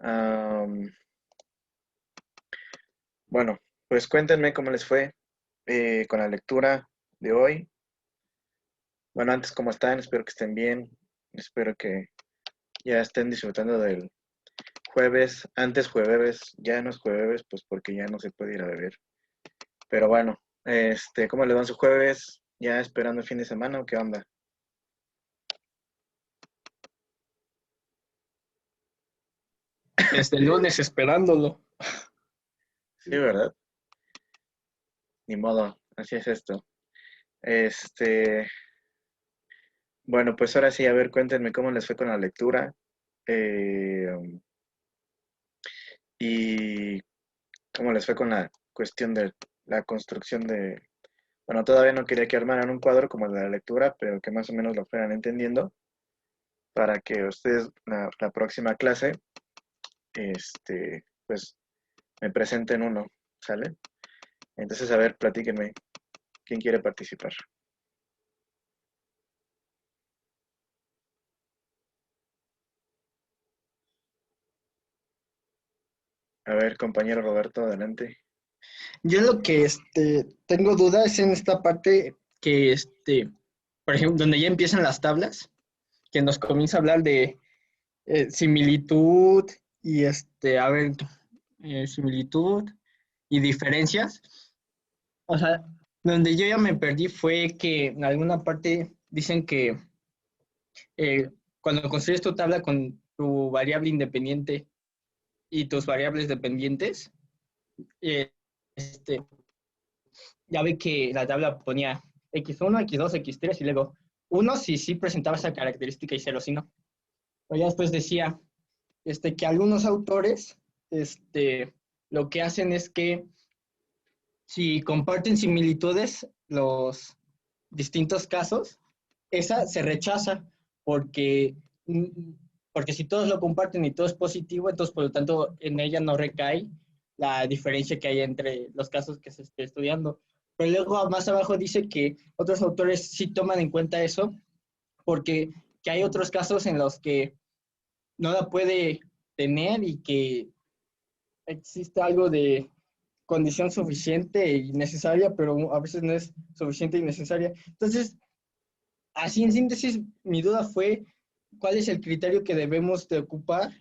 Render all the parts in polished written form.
Am, bueno, pues cuéntenme cómo les fue con la lectura de hoy. Bueno, antes, ¿cómo están? Espero que estén bien. Espero que ya estén disfrutando del jueves. Antes jueves, ya no es jueves, pues porque ya no se puede ir a beber. Pero bueno, ¿cómo les va su jueves? ¿Ya esperando el fin de semana o qué onda? Desde el lunes esperándolo. Sí, ¿verdad? Ni modo, así es esto. Este, bueno, pues ahora sí, a ver, cuéntenme cómo les fue con la lectura. Eh, y cómo les fue con la cuestión de la construcción de, bueno, todavía no quería que armaran un cuadro como el de la lectura, pero que más o menos lo fueran entendiendo para que ustedes la próxima clase, pues me presenten uno, ¿sale? Entonces, a ver, platíquenme, ¿quién quiere participar? A ver, compañero Roberto, adelante. Yo lo que tengo dudas es en esta parte que, por ejemplo, donde ya empiezan las tablas, que nos comienza a hablar de similitud y, similitud y diferencias. O sea, donde yo ya me perdí fue que en alguna parte dicen que eh, cuando construyes tu tabla con tu variable independiente y tus variables dependientes, eh, este, ya ve que la tabla ponía X1, X2, X3 y luego 1 si sí presentaba esa característica y 0 si no. Pero ya después decía que algunos autores lo que hacen es que si comparten similitudes los distintos casos, esa se rechaza porque, porque si todos lo comparten y todo es positivo, entonces por lo tanto en ella no recae la diferencia que hay entre los casos que se esté estudiando. Pero luego más abajo dice que otros autores sí toman en cuenta eso porque que hay otros casos en los que no la puede tener y que existe algo de condición suficiente y necesaria, pero a veces no es suficiente y necesaria. Entonces, así en síntesis, mi duda fue cuál es el criterio que debemos de ocupar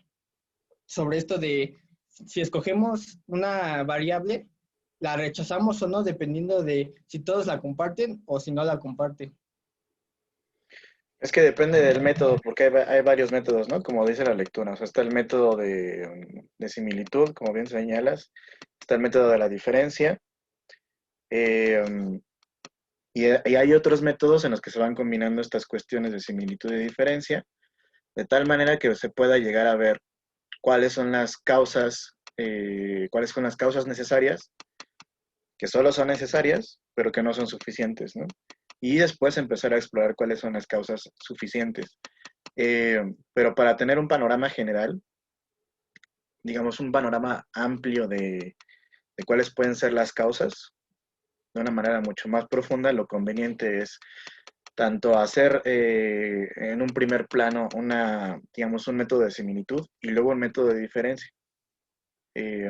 sobre esto de si escogemos una variable, la rechazamos o no, dependiendo de si todos la comparten o si no la comparten. Es que depende del método, porque hay varios métodos, ¿no? Como dice la lectura. O sea, está el método de similitud, como bien señalas. Está el método de la diferencia. eh, y hay otros métodos en los que se van combinando estas cuestiones de similitud y diferencia, de tal manera que se pueda llegar a ver cuáles son las causas necesarias, que solo son necesarias, pero que no son suficientes, ¿no? Y después empezar a explorar cuáles son las causas suficientes. Pero para tener un panorama general, digamos un panorama amplio de cuáles pueden ser las causas, de una manera mucho más profunda, lo conveniente es tanto hacer en un primer plano digamos, un método de similitud y luego un método de diferencia. Eh,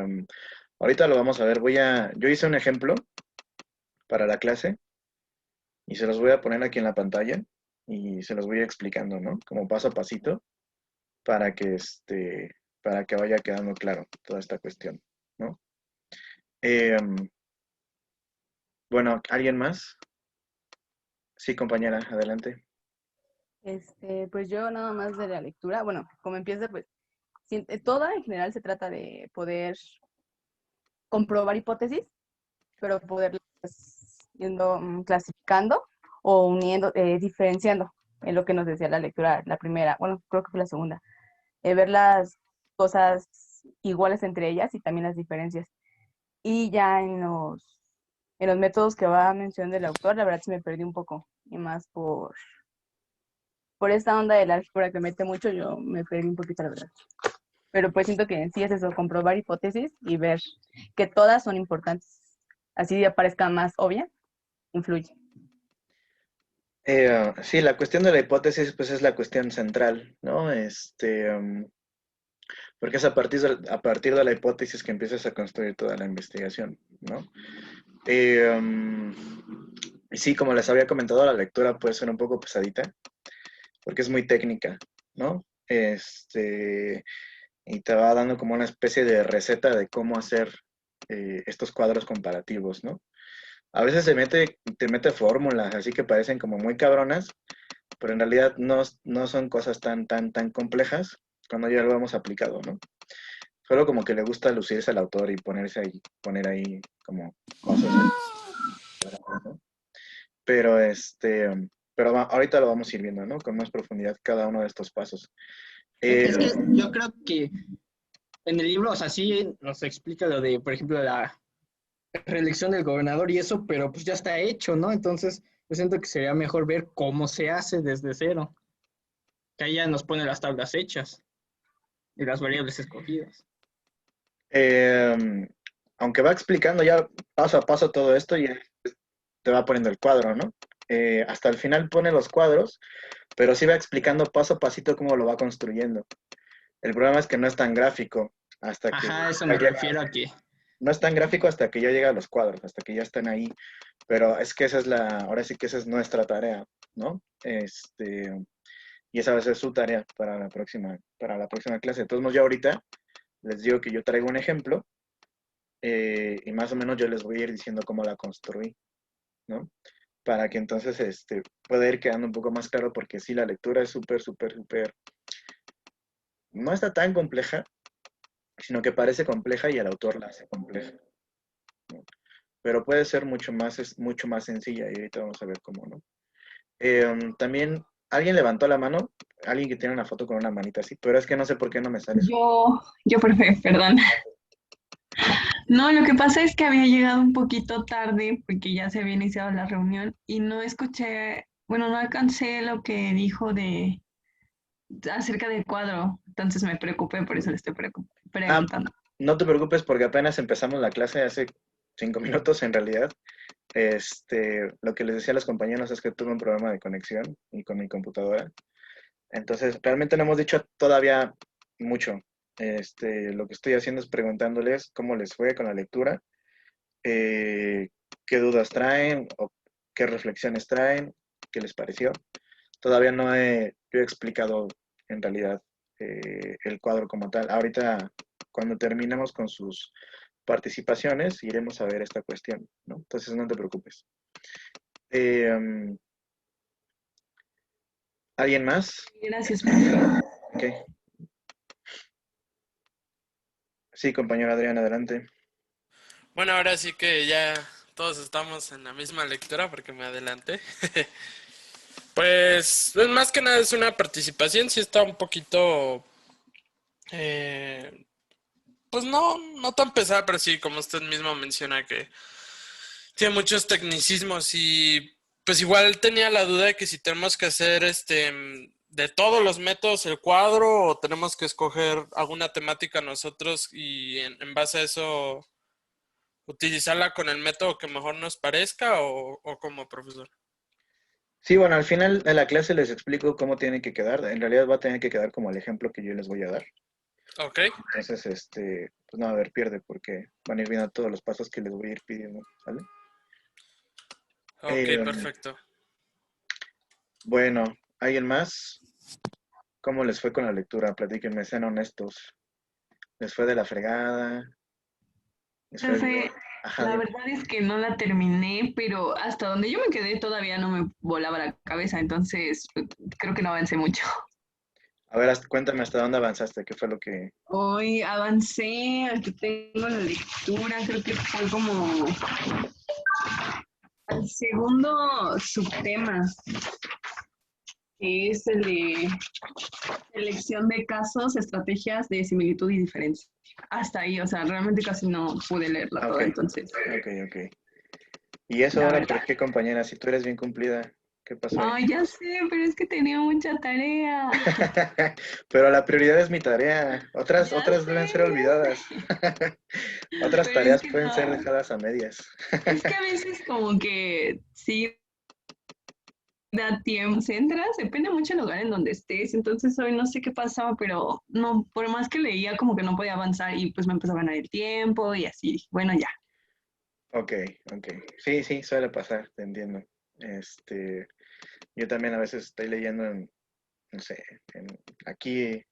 ahorita lo vamos a ver. Yo hice un ejemplo para la clase y se los voy a poner aquí en la pantalla y se los voy explicando, ¿no? Como paso a pasito para que para que vaya quedando claro toda esta cuestión, ¿no? Eh, bueno, ¿alguien más? Sí, compañera, adelante. Pues yo nada más de la lectura, bueno, como empieza, pues toda en general se trata de poder comprobar hipótesis, pero poderlas yendo clasificando o uniendo, diferenciando, en lo que nos decía la lectura, la primera, bueno, creo que fue la segunda, ver las cosas iguales entre ellas y también las diferencias. Y ya en los métodos que va mencionando el autor, la verdad sí me perdí un poco, y más por esta onda del álgebra que mete mucho, yo me perdí un poquito, la verdad. Pero pues siento que en sí es eso, comprobar hipótesis y ver que todas son importantes. Así aparezca más obvia, influye. Sí, la cuestión de la hipótesis, pues es la cuestión central, ¿no? porque es a partir de la hipótesis que empiezas a construir toda la investigación, ¿no? Y sí, como les había comentado, la lectura puede ser un poco pesadita, porque es muy técnica, ¿no? Y te va dando como una especie de receta de cómo hacer estos cuadros comparativos, ¿no? A veces te mete fórmulas, así que parecen como muy cabronas, pero en realidad no son cosas tan complejas cuando ya lo hemos aplicado, ¿no? Solo como que le gusta lucirse al autor y poner ahí como cosas, ¿no? Pero ahorita lo vamos a ir viendo, ¿no? Con más profundidad cada uno de estos pasos. Es que yo creo que en el libro, o sea, sí nos explica lo de, por ejemplo, la reelección del gobernador y eso, pero pues ya está hecho, ¿no? Entonces, yo siento que sería mejor ver cómo se hace desde cero, que ahí ya nos pone las tablas hechas y las variables escogidas. eh, Aunque va explicando ya paso a paso todo esto y te va poniendo el cuadro, ¿no? Hasta el final pone los cuadros, pero sí va explicando paso a pasito cómo lo va construyendo. El problema es que no es tan gráfico hasta que Ajá, eso me refiero a que, no es tan gráfico hasta que ya llega a los cuadros, hasta que ya están ahí. Pero es que ahora sí que esa es nuestra tarea, ¿no? Y esa va a ser su tarea para la próxima clase. Entonces, ya ahorita les digo que yo traigo un ejemplo y más o menos yo les voy a ir diciendo cómo la construí, ¿no? Para que entonces pueda ir quedando un poco más claro, porque sí, la lectura es súper, súper, súper, no está tan compleja, sino que parece compleja y el autor la hace compleja, ¿no? Pero puede ser mucho más sencilla y ahorita vamos a ver cómo, ¿no? También alguien levantó la mano, alguien que tiene una foto con una manita así, pero es que no sé por qué no me sale su... Profe, perdón. No, lo que pasa es que había llegado un poquito tarde porque ya se había iniciado la reunión y no escuché, bueno, no alcancé lo que dijo acerca del cuadro, entonces me preocupé, por eso le estoy Ah, preguntando. no te preocupes porque apenas empezamos la clase hace 5 minutos en realidad. Lo que les decía a los compañeros es que tuve un problema de conexión y con mi computadora. Entonces, realmente no hemos dicho todavía mucho. Lo que estoy haciendo es preguntándoles cómo les fue con la lectura, eh, qué dudas traen o qué reflexiones traen, qué les pareció. Todavía yo he explicado en realidad el cuadro como tal. Ahorita, cuando terminemos con sus participaciones, iremos a ver esta cuestión, ¿no? Entonces, no te preocupes. Eh, ¿Alguien más? Gracias, profe. Ok. Sí, compañero Adrián, adelante. Bueno, ahora sí que ya todos estamos en la misma lectura porque me adelanté. Pues más que nada es una participación, sí está un poquito, eh, pues no tan pesada, pero sí, como usted mismo menciona que tiene muchos tecnicismos y pues igual tenía la duda de que si tenemos que hacer de todos los métodos el cuadro o tenemos que escoger alguna temática nosotros y en base a eso utilizarla con el método que mejor nos parezca o como profesor. Sí, bueno, al final de la clase les explico cómo tiene que quedar. En realidad va a tener que quedar como el ejemplo que yo les voy a dar. Ok, Entonces, pues no va a haber pierde porque van a ir viendo todos los pasos que les voy a ir pidiendo, ¿vale? ok, Eh, perfecto. bueno, ¿alguien más? ¿Cómo les fue con la lectura? Platíquenme, sean honestos. ¿Les fue de la fregada? ¿Les fue bien? Profe, Ajá, la dime. verdad es que no la terminé, pero hasta donde yo me quedé todavía no me volaba la cabeza, entonces creo que no avancé mucho. A ver, cuéntame hasta dónde avanzaste, qué fue lo que... Hoy avancé, aquí tengo la lectura, creo que fue como al segundo subtema, que es el de selección de casos, estrategias de similitud y diferencia. Hasta ahí, o sea, realmente casi no pude leerla Ok, toda, entonces, ok. ¿Y eso la ahora verdad. por qué, compañera? Si tú eres bien cumplida, ¿qué pasó ahí? Ay, ya sé, pero es que tenía mucha tarea. Pero la prioridad es mi tarea. Otras, Ya otras deben sé, ser ya sé. olvidadas. Otras Pero es tareas que pueden ser no. dejadas a medias. Es que a veces como que sí da tiempo, se entras, depende mucho del lugar en donde estés. Entonces hoy no sé qué pasaba, pero no, por más que leía, como que no podía avanzar y pues me empezó a ganar el tiempo y así. Dije, bueno, ya. Ok, ok. Sí, sí, suele pasar, te entiendo. Yo también a veces estoy leyendo no sé, aquí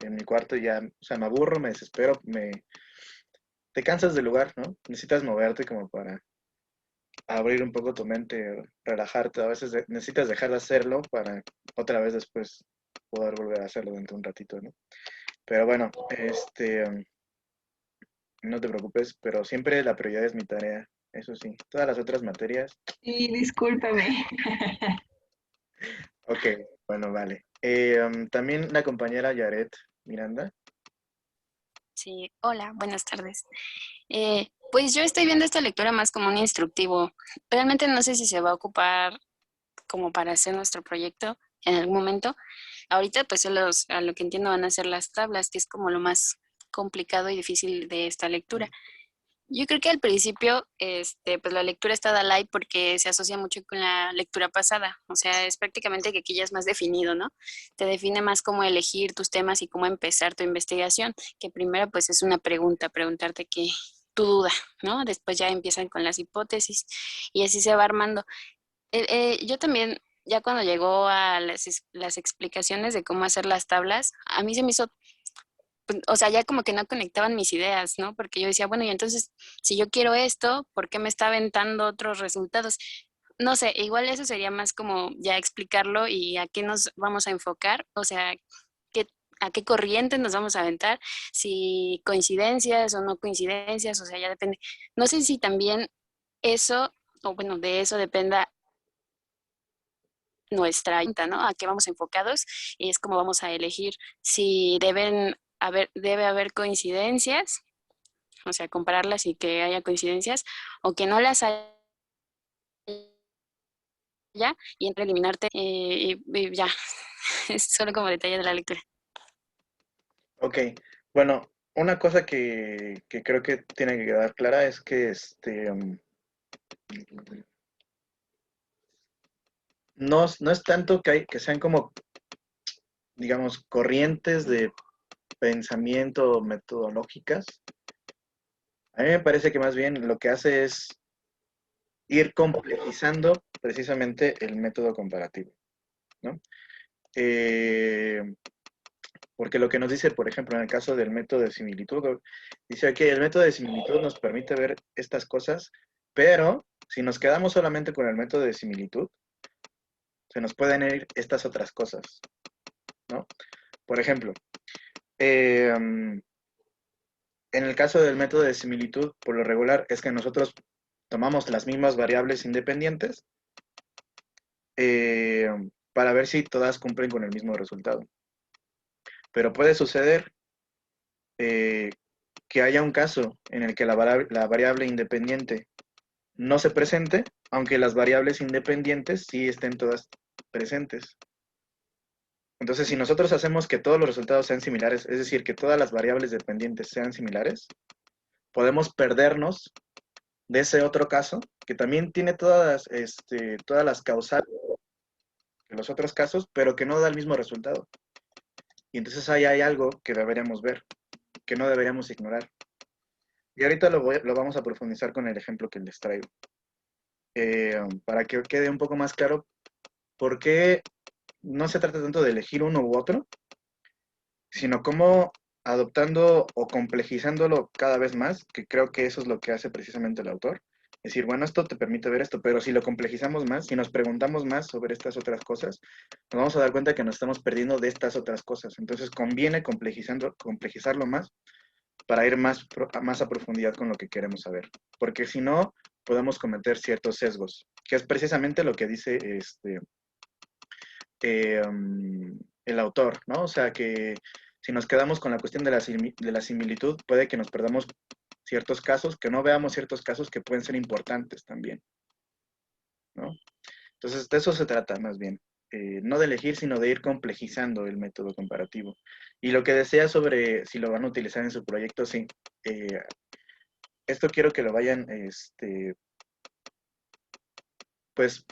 en mi cuarto y ya, o sea, me aburro, me desespero, te cansas del lugar, ¿no? Necesitas moverte como para abrir un poco tu mente, relajarte. A veces necesitas dejar de hacerlo para otra vez después poder volver a hacerlo dentro de un ratito, ¿no? Pero bueno, no te preocupes, pero siempre la prioridad es mi tarea, eso sí. Todas las otras materias, Y discúlpame. ok, bueno, vale. También la compañera Yaret Miranda. Sí, hola, buenas tardes. Pues yo estoy viendo esta lectura más como un instructivo. Realmente no sé si se va a ocupar como para hacer nuestro proyecto en algún momento. Ahorita pues a lo que entiendo van a ser las tablas, que es como lo más complicado y difícil de esta lectura. Yo creo que al principio, pues la lectura está Dalai porque se asocia mucho con la lectura pasada. O sea, es prácticamente que aquí ya es más definido, ¿no? Te define más cómo elegir tus temas y cómo empezar tu investigación, que primero pues es una pregunta, preguntarte qué tu duda, ¿no? Después ya empiezan con las hipótesis y así se va armando. Yo también, ya cuando llegó a las explicaciones de cómo hacer las tablas, a mí se me hizo pues, o sea, ya como que no conectaban mis ideas, ¿no? Porque yo decía, bueno, y entonces, si yo quiero esto, ¿por qué me está aventando otros resultados? No sé, igual eso sería más como ya explicarlo y a qué nos vamos a enfocar, o sea, qué, a qué corriente nos vamos a aventar, si coincidencias o no coincidencias, o sea, ya depende. No sé si también eso, o bueno, de eso dependa nuestra INTA, ¿no? A qué vamos enfocados y es como vamos a elegir si debe haber coincidencias, o sea, compararlas y que haya coincidencias, o que no las haya y entre eliminarte y ya. Es solo como detalle de la lectura. Ok, bueno, una cosa que creo que tiene que quedar clara es que no es tanto que sean como, digamos, corrientes de pensamiento metodológicas. A mí me parece que más bien lo que hace es ir complejizando precisamente el método comparativo, ¿no? Eh, porque lo que nos dice, por ejemplo, en el caso del método de similitud, dice que el método de similitud nos permite ver estas cosas, pero si nos quedamos solamente con el método de similitud, se nos pueden ir estas otras cosas, ¿no? Por ejemplo, en el caso del método de similitud, por lo regular, es que nosotros tomamos las mismas variables independientes eh, para ver si todas cumplen con el mismo resultado. Pero puede suceder eh, que haya un caso en el que la variable independiente no se presente, aunque las variables independientes sí estén todas presentes. Entonces, si nosotros hacemos que todos los resultados sean similares, es decir, que todas las variables dependientes sean similares, podemos perdernos de ese otro caso, que también tiene todas las causales de los otros casos, pero que no da el mismo resultado. Y entonces ahí hay algo que deberíamos ver, que no deberíamos ignorar. Y ahorita lo vamos a profundizar con el ejemplo que les traigo. Para que quede un poco más claro por qué no se trata tanto de elegir uno u otro, sino cómo adoptando o complejizándolo cada vez más, que creo que eso es lo que hace precisamente el autor. Es decir, bueno, esto te permite ver esto, pero si lo complejizamos más, si nos preguntamos más sobre estas otras cosas, nos vamos a dar cuenta que nos estamos perdiendo de estas otras cosas. Entonces conviene complejizarlo más para ir más a profundidad con lo que queremos saber. Porque si no, podemos cometer ciertos sesgos, que es precisamente lo que dice el autor, ¿no? O sea, que si nos quedamos con la cuestión de la similitud, puede que nos perdamos ciertos casos, que no veamos ciertos casos que pueden ser importantes también, ¿no? Entonces, de eso se trata más bien. No de elegir, sino de ir complejizando el método comparativo. Y lo que desea sobre si lo van a utilizar en su proyecto, sí. Esto quiero que lo vayan, pues,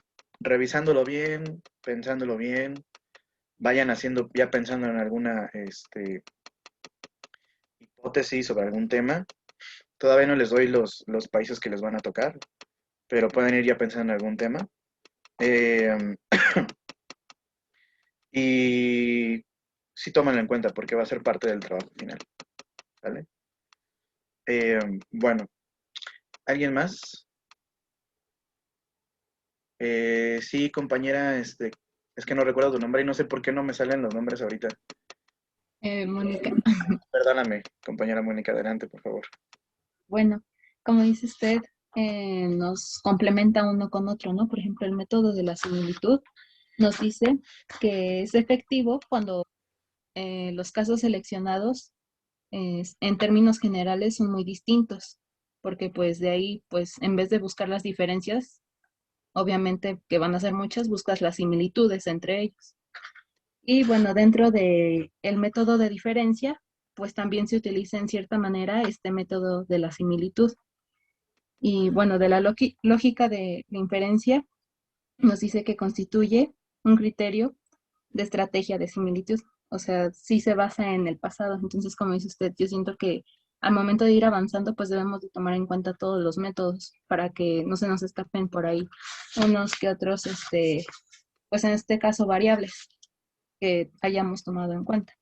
revisándolo bien, pensándolo bien, vayan haciendo, ya pensando en alguna hipótesis sobre algún tema. Todavía no les doy los países que les van a tocar, pero pueden ir ya pensando en algún tema. Eh, y sí tómenlo en cuenta porque va a ser parte del trabajo final. ¿Vale? Bueno, ¿alguien más? Sí, compañera, es que no recuerdo tu nombre y no sé por qué no me salen los nombres ahorita. Mónica, Perdóname, compañera Mónica, adelante, por favor. bueno, como dice usted, nos complementa uno con otro, ¿no? Por ejemplo, el método de la similitud nos dice que es efectivo cuando los casos seleccionados en términos generales son muy distintos, porque pues de ahí, pues en vez de buscar las diferencias, obviamente que van a ser muchas, buscas las similitudes entre ellos. Y bueno, dentro de el método de diferencia, pues también se utiliza en cierta manera este método de la similitud. Y bueno, de la lógica de la inferencia nos dice que constituye un criterio de estrategia de similitud. O sea, sí se basa en el pasado. Entonces, como dice usted, yo siento que al momento de ir avanzando, pues debemos de tomar en cuenta todos los métodos para que no se nos escapen por ahí unos que otros, pues en este caso, variables que hayamos tomado en cuenta.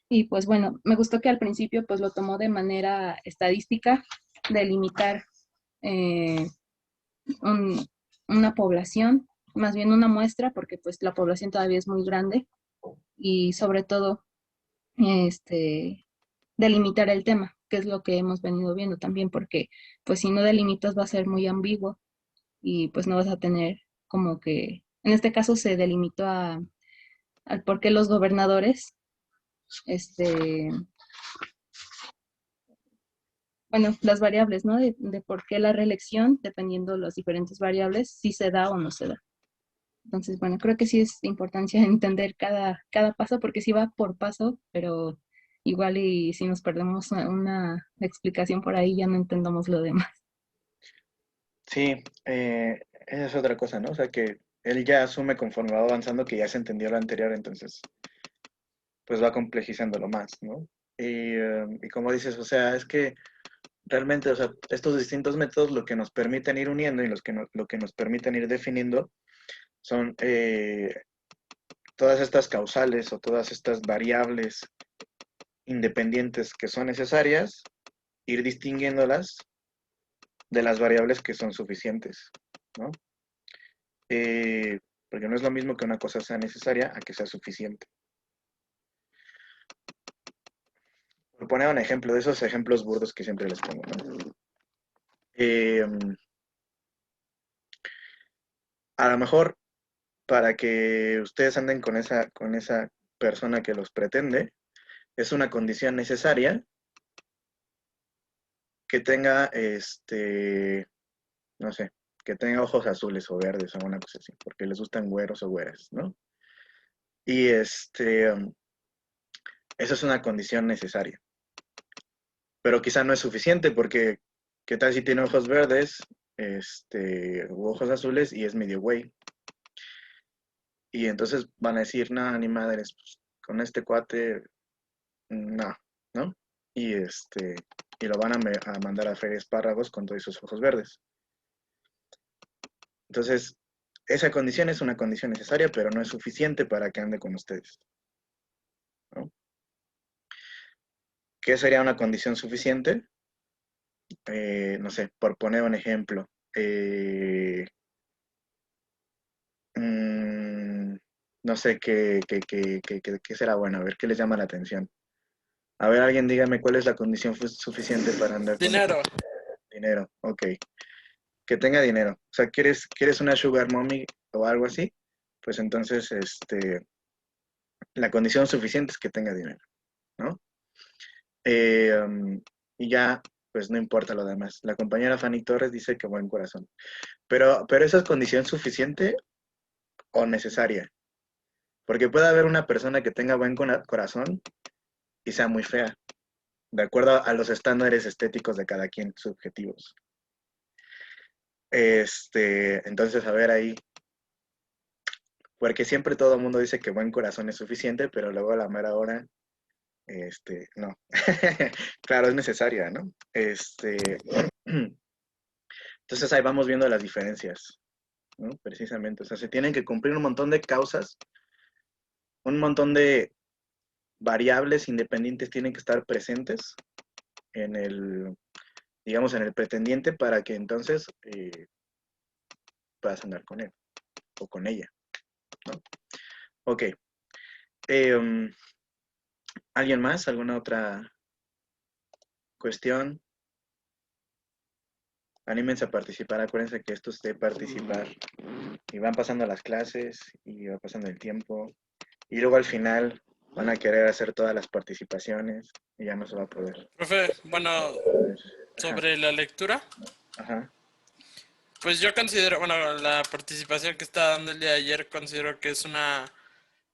Y pues bueno, me gustó que al principio pues lo tomó de manera estadística, delimitar eh, un, una población, más bien una muestra, porque pues la población todavía es muy grande y sobre todo delimitar el tema, que es lo que hemos venido viendo también, porque pues si no delimitas va a ser muy ambiguo y pues no vas a tener como que, en este caso se delimitó al por qué los gobernadores, bueno, las variables, ¿no? De por qué la reelección, dependiendo de las diferentes variables, si se da o no se da. Entonces, bueno, creo que sí es de importancia entender cada paso, porque sí va por paso, pero igual y si nos perdemos una explicación por ahí, ya no entendamos lo demás. Sí, esa es otra cosa, ¿no? O sea, que él ya asume conforme va avanzando que ya se entendió lo anterior, entonces, pues va complejizándolo más, ¿no? Y como dices, o sea, es que realmente, o sea, estos distintos métodos lo que nos permiten ir uniendo y lo que nos permiten ir definiendo son todas estas causales o todas estas variables independientes que son necesarias, ir distinguiéndolas de las variables que son suficientes, ¿no? Porque no es lo mismo que una cosa sea necesaria a que sea suficiente. Por poner un ejemplo, de esos ejemplos burdos que siempre les pongo, ¿no? A lo mejor para que ustedes anden con esa persona que los pretende, es una condición necesaria que tenga, no sé, que tenga ojos azules o verdes o una cosa así, porque les gustan güeros o güeras, ¿no? Y eso es una condición necesaria. Pero quizá no es suficiente porque, ¿qué tal si tiene ojos verdes, u ojos azules y es medio güey? Y entonces van a decir, no, ni madres, pues, con este cuate, no, ¿no? Y y lo van a mandar a freír espárragos con todos esos ojos verdes. Entonces, esa condición es una condición necesaria, pero no es suficiente para que ande con ustedes, ¿no? ¿Qué sería una condición suficiente? No sé, por poner un ejemplo. No sé qué será bueno, a ver qué les llama la atención. A ver, alguien dígame cuál es la condición suficiente para andar con Dinero. dinero. Ok, que tenga dinero. O sea, ¿quieres una sugar mommy o algo así? Pues entonces, la condición suficiente es que tenga dinero, ¿no? Y ya, pues no importa lo demás. La compañera Fanny Torres dice que buen corazón. Pero ¿esa es condición suficiente o necesaria? Porque puede haber una persona que tenga buen corazón y sea muy fea, de acuerdo a los estándares estéticos de cada quien, subjetivos. Entonces, a ver ahí, porque siempre todo el mundo dice que buen corazón es suficiente, pero luego a la mera hora, no. Claro, es necesaria, ¿no? Entonces ahí vamos viendo las diferencias, ¿no? Precisamente, o sea, se tienen que cumplir un montón de causas, un montón de variables independientes tienen que estar presentes en el, digamos, en el pretendiente para que entonces puedas andar con él o con ella, ¿no? Ok. ¿Alguien más? ¿Alguna otra cuestión? Anímense a participar, acuérdense que esto es de participar. Y van pasando las clases y va pasando el tiempo. Y luego al final van a querer hacer todas las participaciones y ya no se va a poder. Profe, bueno, Ajá, sobre la lectura, ajá. pues yo considero, bueno, la participación que está dando el día de ayer, considero que es una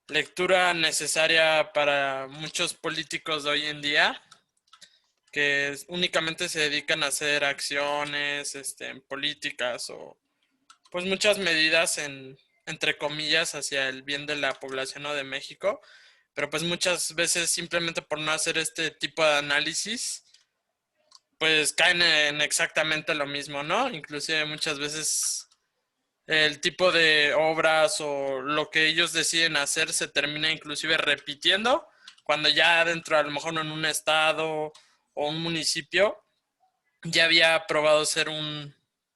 lectura necesaria para muchos políticos de hoy en día, que únicamente se dedican a hacer acciones, en políticas o pues muchas medidas entre comillas hacia el bien de la población o de México, pero pues muchas veces simplemente por no hacer este tipo de análisis, pues caen en exactamente lo mismo, ¿no? Inclusive muchas veces el tipo de obras o lo que ellos deciden hacer se termina inclusive repitiendo cuando ya dentro a lo mejor en un estado o un municipio ya había probado ser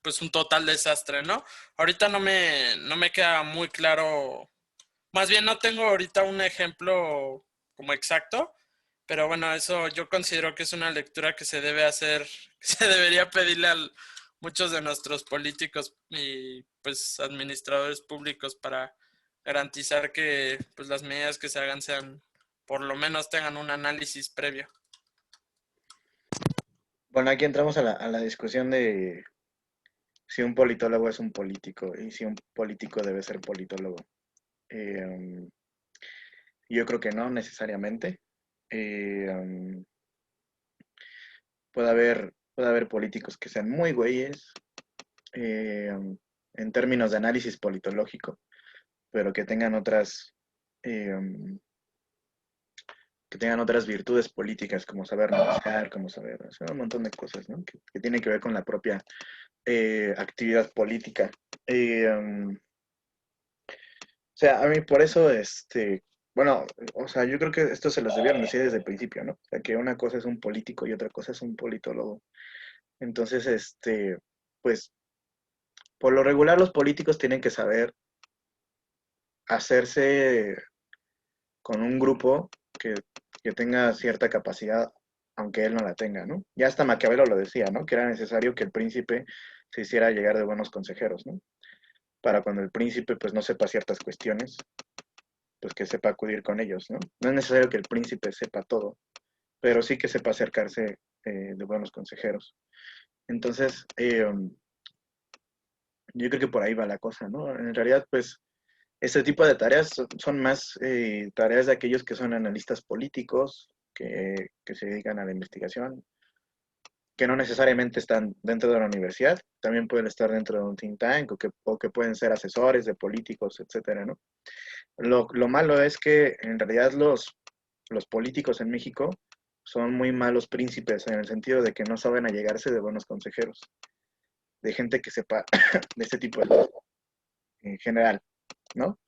pues un total desastre, ¿no? Ahorita no me queda muy claro, más bien no tengo ahorita un ejemplo como exacto, pero bueno, eso yo considero que es una lectura que se debe hacer, que se debería pedirle a muchos de nuestros políticos y pues administradores públicos para garantizar que pues las medidas que se hagan sean, por lo menos tengan un análisis previo. Bueno, aquí entramos a la discusión de si un politólogo es un político y si un político debe ser politólogo. Yo creo que no necesariamente. Puede haber políticos que sean muy güeyes en términos de análisis politológico, pero eh, que tengan otras virtudes políticas, como saber negociar, como saber hacer un montón de cosas, ¿no? Que tienen que ver con la propia actividad política. O sea, a mí por eso, bueno, o sea, yo creo que esto se los debieron decir desde el principio, ¿no? O sea, que una cosa es un político y otra cosa es un politólogo. Entonces, pues, por lo regular los políticos tienen que saber hacerse con un grupo que tenga cierta capacidad, aunque él no la tenga, ¿no? Ya hasta Maquiavelo lo decía, ¿no? Que era necesario que el príncipe se hiciera llegar de buenos consejeros, ¿no? Para cuando el príncipe, pues, no sepa ciertas cuestiones, pues que sepa acudir con ellos, ¿no? No es necesario que el príncipe sepa todo, pero sí que sepa acercarse de buenos consejeros. Entonces, yo creo que por ahí va la cosa, ¿no? En realidad, pues, este tipo de tareas son más tareas de aquellos que son analistas políticos, que se dedican a la investigación, que no necesariamente están dentro de la universidad, también pueden estar dentro de un think tank o que pueden ser asesores de políticos, etcétera, ¿no? Lo malo es que en realidad los políticos en México son muy malos príncipes en el sentido de que no saben allegarse de buenos consejeros, de gente que sepa de este tipo de cosas en general, ¿no?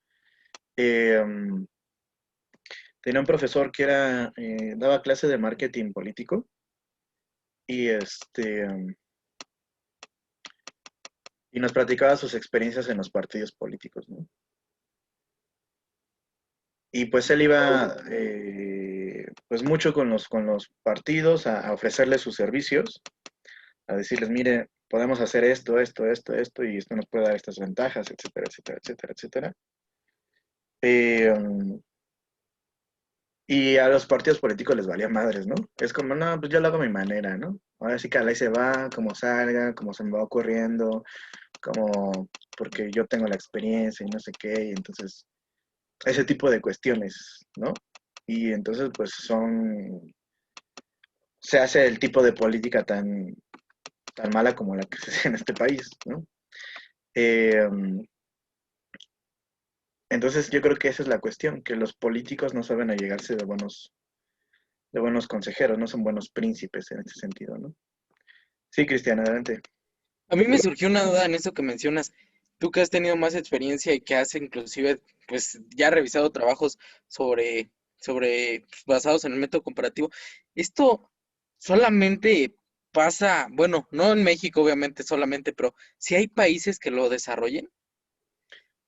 Tenía un profesor que daba clase de marketing político y y nos platicaba sus experiencias en los partidos políticos, ¿no? Y pues él iba pues mucho con los partidos a ofrecerles sus servicios, a decirles, mire, podemos hacer esto, esto, esto, esto, y esto nos puede dar estas ventajas, etcétera, etcétera, etcétera, etcétera. Y a los partidos políticos les valía madres, ¿no? Es como, no, pues yo lo hago a mi manera, ¿no? Ahora sí que a la ahí se va, como salga, como se me va ocurriendo, como porque yo tengo la experiencia y no sé qué, y entonces ese tipo de cuestiones, ¿no? Y entonces pues se hace el tipo de política tan mala como la que se hace en este país, ¿no? Entonces yo creo que esa es la cuestión, que los políticos no saben allegarse de buenos consejeros, no son buenos príncipes en ese sentido, ¿no? Sí, Cristian, adelante. A mí me surgió una duda en eso que mencionas. Tú que has tenido más experiencia y que has inclusive, pues, ya revisado trabajos sobre basados en el método comparativo. ¿Esto solamente pasa, bueno, no en México obviamente solamente, pero si hay países que lo desarrollen?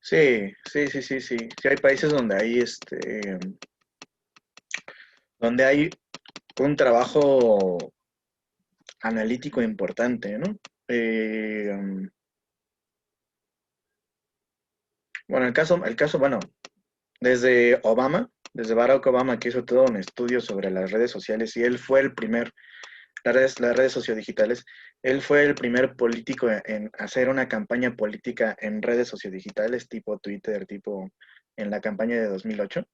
Sí, sí, sí, sí, sí. Sí hay países donde hay un trabajo analítico importante, ¿no? Eh, bueno, bueno, desde Barack Obama, que hizo todo un estudio sobre las redes sociales, y él fue el primer, las redes sociodigitales, él fue el primer político en hacer una campaña política en redes sociodigitales, tipo Twitter, tipo en la campaña de 2008.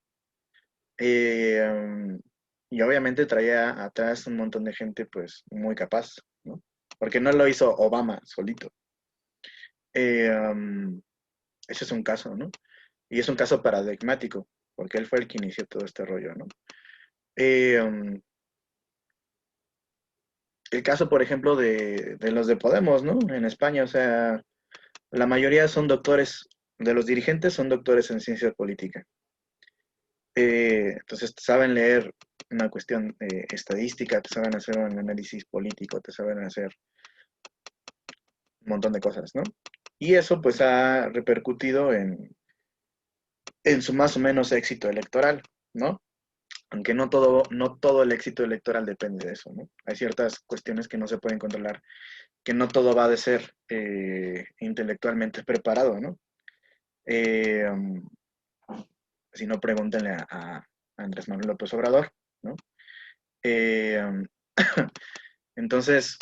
Eh, y obviamente traía atrás un montón de gente, pues, muy capaz, ¿no? Porque no lo hizo Obama solito. Eh, um, Ese es un caso, ¿no? Y es un caso paradigmático, porque él fue el que inició todo este rollo, ¿no? Eh, um, el caso, por ejemplo, de los de Podemos, ¿no? En España, o sea, la mayoría son doctores, de los dirigentes son doctores en ciencia política. Entonces, saben leer una cuestión estadística, te saben hacer un análisis político, te saben hacer un montón de cosas, ¿no? Y eso, pues, ha repercutido en su más o menos éxito electoral, ¿no? Aunque no todo el éxito electoral depende de eso, ¿no? Hay ciertas cuestiones que no se pueden controlar, que no todo va de ser intelectualmente preparado, ¿no? Um, si no, pregúntenle a Andrés Manuel López Obrador, ¿no? Um, entonces,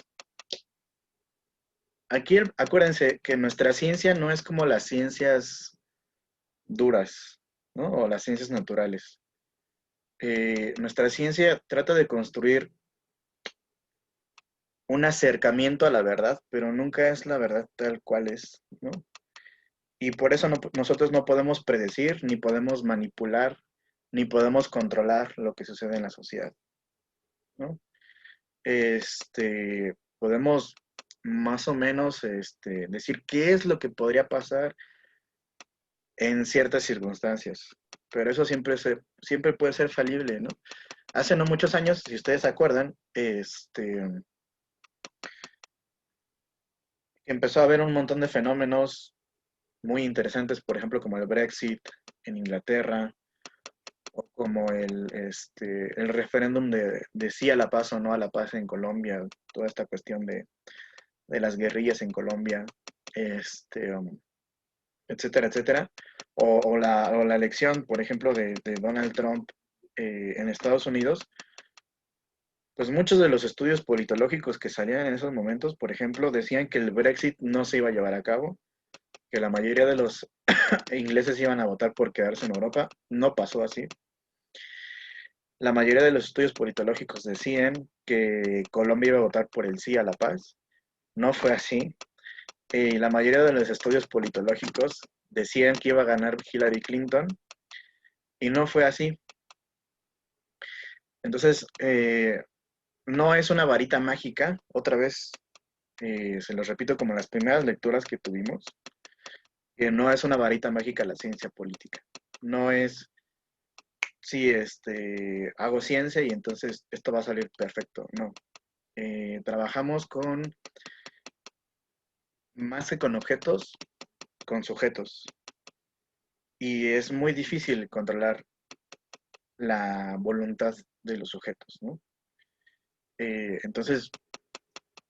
aquí acuérdense que nuestra ciencia no es como las ciencias duras, ¿no? O las ciencias naturales. Nuestra ciencia trata de construir un acercamiento a la verdad, pero nunca es la verdad tal cual es, ¿no? Y por eso nosotros no podemos predecir, ni podemos manipular, ni podemos controlar lo que sucede en la sociedad, ¿no? Podemos más o menos decir qué es lo que podría pasar en ciertas circunstancias, pero eso siempre puede ser falible, ¿no? Hace no muchos años, si ustedes se acuerdan, empezó a haber un montón de fenómenos muy interesantes, por ejemplo, como el Brexit en Inglaterra, o como el referéndum de sí a la paz o no a la paz en Colombia, toda esta cuestión de las guerrillas en Colombia, etcétera, etcétera, o la elección, por ejemplo, de Donald Trump en Estados Unidos. Pues muchos de los estudios politológicos que salían en esos momentos, por ejemplo, decían que el Brexit no se iba a llevar a cabo, que la mayoría de los ingleses iban a votar por quedarse en Europa. No pasó así. La mayoría de los estudios politológicos decían que Colombia iba a votar por el sí a la paz. No fue así. La mayoría de los estudios politológicos decían que iba a ganar Hillary Clinton y no fue así. Entonces, no es una varita mágica. Otra vez, se los repito como las primeras lecturas que tuvimos, que no es una varita mágica la ciencia política. No es, sí, hago ciencia y entonces esto va a salir perfecto. No. Trabajamos más que con objetos, con sujetos. Y es muy difícil controlar la voluntad de los sujetos, ¿no? Entonces,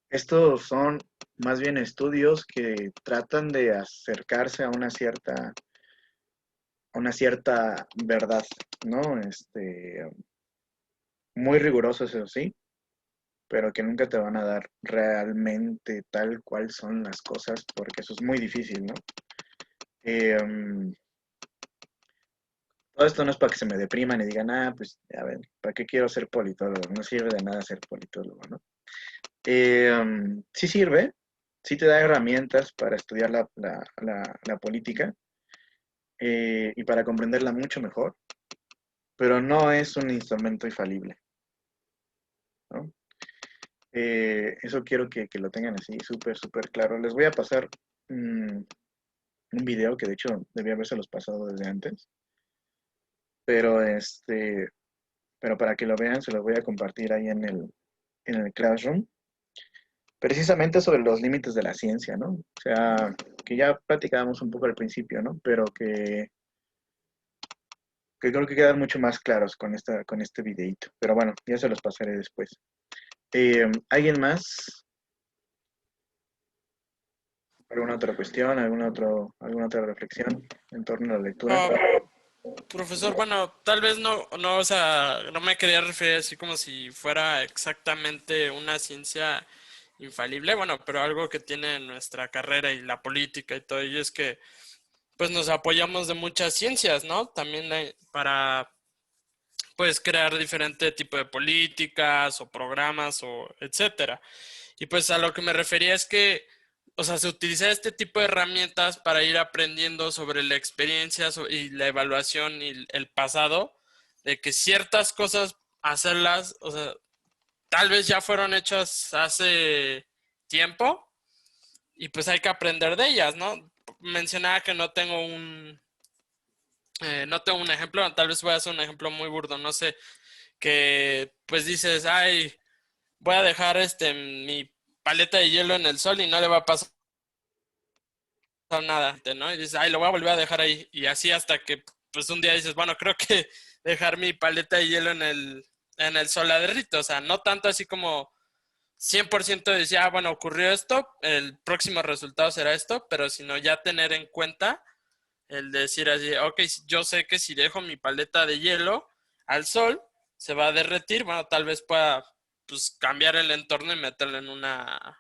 estos son más bien estudios que tratan de acercarse a una cierta verdad, ¿no? Muy rigurosos, eso sí, pero que nunca te van a dar realmente tal cual son las cosas, porque eso es muy difícil, ¿no? Todo esto no es para que se me depriman y digan, pues, a ver, ¿para qué quiero ser politólogo? No sirve de nada ser politólogo, ¿no? Sí sirve, sí te da herramientas para estudiar la política, y para comprenderla mucho mejor, pero no es un instrumento infalible, ¿no? Eso quiero que lo tengan así súper, súper claro. Les voy a pasar un video que de hecho debía habérselos pasado desde antes, pero pero para que lo vean se los voy a compartir ahí en el Classroom, precisamente sobre los límites de la ciencia, ¿no? O sea, que ya platicábamos un poco al principio, ¿no? Pero que creo que quedan mucho más claros con este videito. Pero bueno, ya se los pasaré después. ¿Alguien más? ¿Alguna otra cuestión? ¿Alguna otra reflexión en torno a la lectura? Ah, profesor, bueno, tal vez o sea, no me quería referir así como si fuera exactamente una ciencia infalible, bueno, pero algo que tiene nuestra carrera y la política y todo ello es que pues nos apoyamos de muchas ciencias, ¿no? También para pues crear diferente tipo de políticas o programas o etcétera. Y pues a lo que me refería es que, o sea, se utiliza este tipo de herramientas para ir aprendiendo sobre la experiencia y la evaluación y el pasado, de que ciertas cosas hacerlas, o sea, tal vez ya fueron hechas hace tiempo y pues hay que aprender de ellas, ¿no? Mencionaba que no tengo un ejemplo, tal vez voy a hacer un ejemplo muy burdo, no sé, que pues dices, ay, voy a dejar mi paleta de hielo en el sol y no le va a pasar nada, ¿no? Y dices, ay, lo voy a volver a dejar ahí. Y así hasta que pues un día dices, bueno, creo que dejar mi paleta de hielo en el sol la derrito. O sea, no tanto así como 100% decía, ah, bueno, ocurrió esto, el próximo resultado será esto, pero sino ya tener en cuenta el decir así, ok, yo sé que si dejo mi paleta de hielo al sol, se va a derretir, bueno, tal vez pueda pues cambiar el entorno y meterlo en una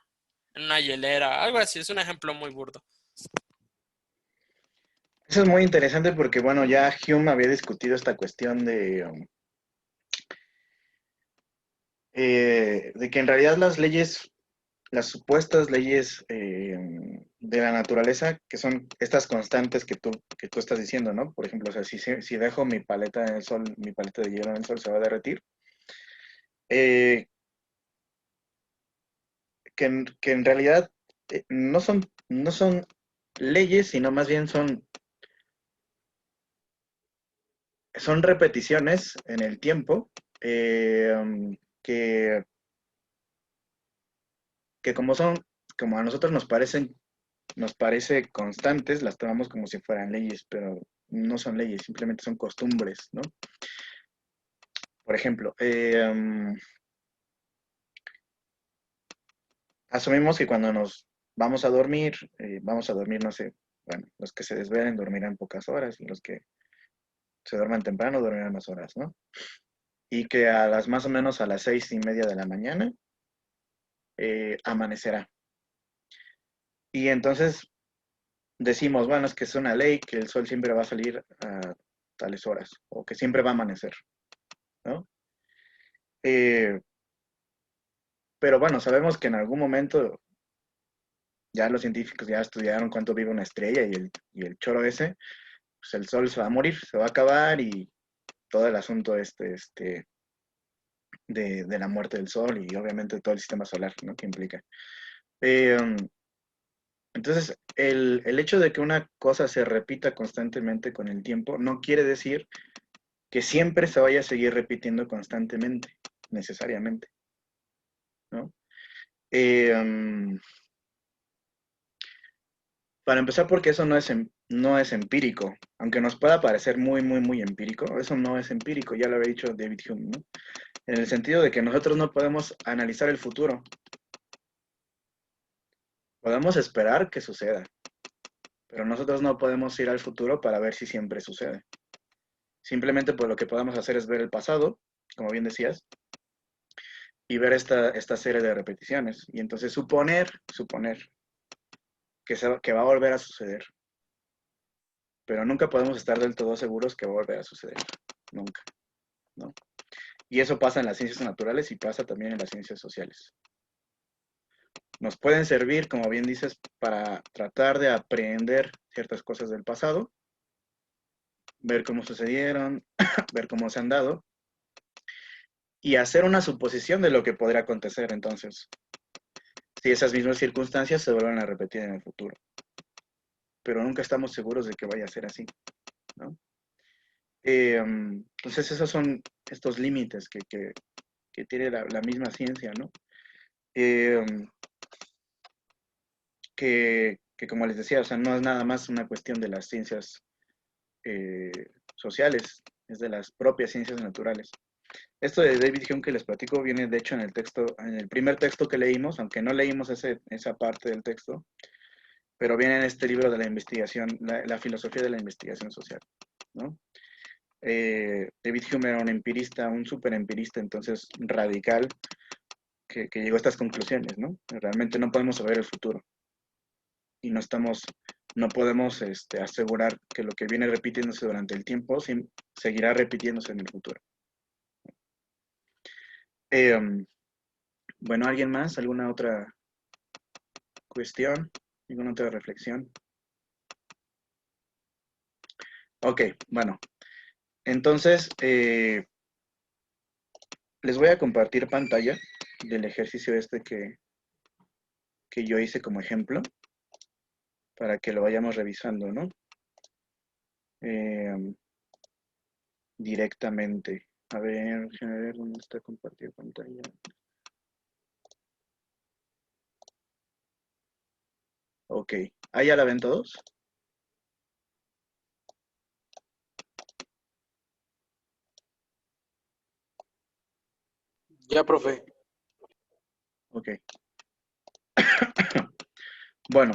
hielera, algo así, es un ejemplo muy burdo. Eso es muy interesante porque, bueno, ya Hume había discutido esta cuestión de que en realidad las leyes, las supuestas leyes de la naturaleza, que son estas constantes que tú estás diciendo, ¿no? Por ejemplo, o sea, si dejo mi paleta en el sol, mi paleta de hielo en el sol se va a derretir. Eh, que en realidad no son leyes, sino más bien son repeticiones en el tiempo que, que como a nosotros nos parece constantes, las tomamos como si fueran leyes, pero no son leyes, simplemente son costumbres, ¿no? Por ejemplo, asumimos que cuando nos vamos a dormir, no sé, bueno, los que se desvelen dormirán pocas horas y los que se duerman temprano dormirán más horas, ¿no? Y que más o menos a las 6:30 de la mañana amanecerá. Y entonces decimos, bueno, es que es una ley que el sol siempre va a salir a tales horas o que siempre va a amanecer, ¿no? Eh, pero bueno, sabemos que en algún momento ya los científicos ya estudiaron cuánto vive una estrella y el choro ese, pues el sol se va a morir, se va a acabar y todo el asunto de la muerte del sol y obviamente todo el sistema solar, ¿no? Que implica. Eh, entonces, el hecho de que una cosa se repita constantemente con el tiempo no quiere decir que siempre se vaya a seguir repitiendo constantemente, necesariamente, ¿no? Para empezar, porque eso no es empírico, aunque nos pueda parecer muy, muy, muy empírico, eso no es empírico, ya lo había dicho David Hume, ¿no? En el sentido de que nosotros no podemos analizar el futuro, podemos esperar que suceda, pero nosotros no podemos ir al futuro para ver si siempre sucede. Simplemente pues lo que podemos hacer es ver el pasado, como bien decías, y ver esta serie de repeticiones. Y entonces suponer que va a volver a suceder. Pero nunca podemos estar del todo seguros que va a volver a suceder. Nunca, ¿no? Y eso pasa en las ciencias naturales y pasa también en las ciencias sociales. Nos pueden servir, como bien dices, para tratar de aprender ciertas cosas del pasado, ver cómo sucedieron, ver cómo se han dado, y hacer una suposición de lo que podría acontecer entonces, si esas mismas circunstancias se vuelven a repetir en el futuro. Pero nunca estamos seguros de que vaya a ser así, ¿no? Entonces esos son estos límites que tiene la misma ciencia, ¿no? Que como les decía, o sea, no es nada más una cuestión de las ciencias sociales, es de las propias ciencias naturales. Esto de David Hume que les platico viene de hecho en el texto, en el primer texto que leímos, aunque no leímos esa parte del texto, pero viene en este libro de la investigación, la filosofía de la investigación social, ¿no? David Hume era un empirista, un súper empirista, entonces radical, que llegó a estas conclusiones, ¿no? Realmente no podemos saber el futuro y no podemos asegurar que lo que viene repitiéndose durante el tiempo seguirá repitiéndose en el futuro. Bueno, ¿alguien más? ¿Alguna otra cuestión? ¿Alguna otra reflexión? Ok, bueno. Entonces, les voy a compartir pantalla del ejercicio que yo hice como ejemplo para que lo vayamos revisando, ¿no? Directamente. A ver, ¿dónde está compartir pantalla? Ok. ¿Ahí ya la ven todos? Ya, profe. Ok. Bueno,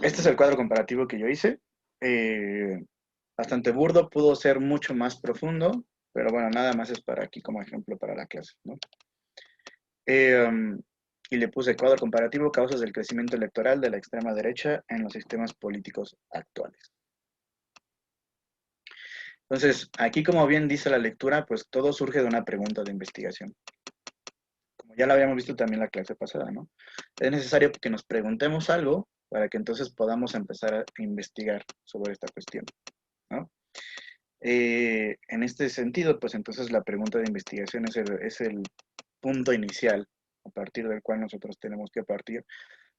este es el cuadro comparativo que yo hice. Bastante burdo, pudo ser mucho más profundo, pero bueno, nada más es para aquí como ejemplo para la clase, ¿no? Y le puse cuadro comparativo, causas del crecimiento electoral de la extrema derecha en los sistemas políticos actuales. Entonces, aquí como bien dice la lectura, pues todo surge de una pregunta de investigación. Como ya lo habíamos visto también en la clase pasada, ¿no? Es necesario que nos preguntemos algo para que entonces podamos empezar a investigar sobre esta cuestión, ¿no? En este sentido, pues entonces la pregunta de investigación es el punto inicial a partir del cual nosotros tenemos que partir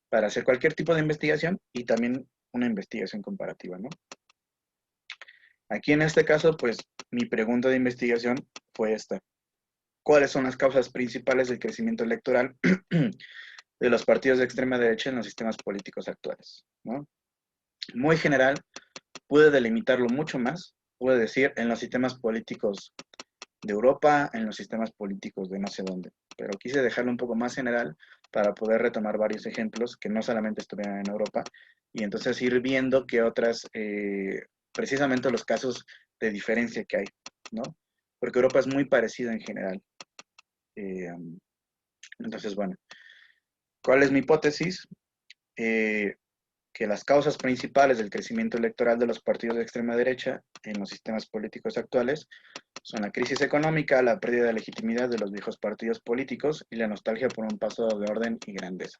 para hacer cualquier tipo de investigación y también una investigación comparativa, ¿no? Aquí en este caso, pues mi pregunta de investigación fue esta. ¿Cuáles son las causas principales del crecimiento electoral de los partidos de extrema derecha en los sistemas políticos actuales, ¿no? Muy general, pude delimitarlo mucho más, pude decir en los sistemas políticos de Europa, en los sistemas políticos de no sé dónde, pero quise dejarlo un poco más general para poder retomar varios ejemplos que no solamente estuvieran en Europa y entonces ir viendo que otras, precisamente los casos de diferencia que hay, ¿no? Porque Europa es muy parecida en general. Entonces, bueno, ¿cuál es mi hipótesis? Que las causas principales del crecimiento electoral de los partidos de extrema derecha en los sistemas políticos actuales son la crisis económica, la pérdida de legitimidad de los viejos partidos políticos y la nostalgia por un pasado de orden y grandeza.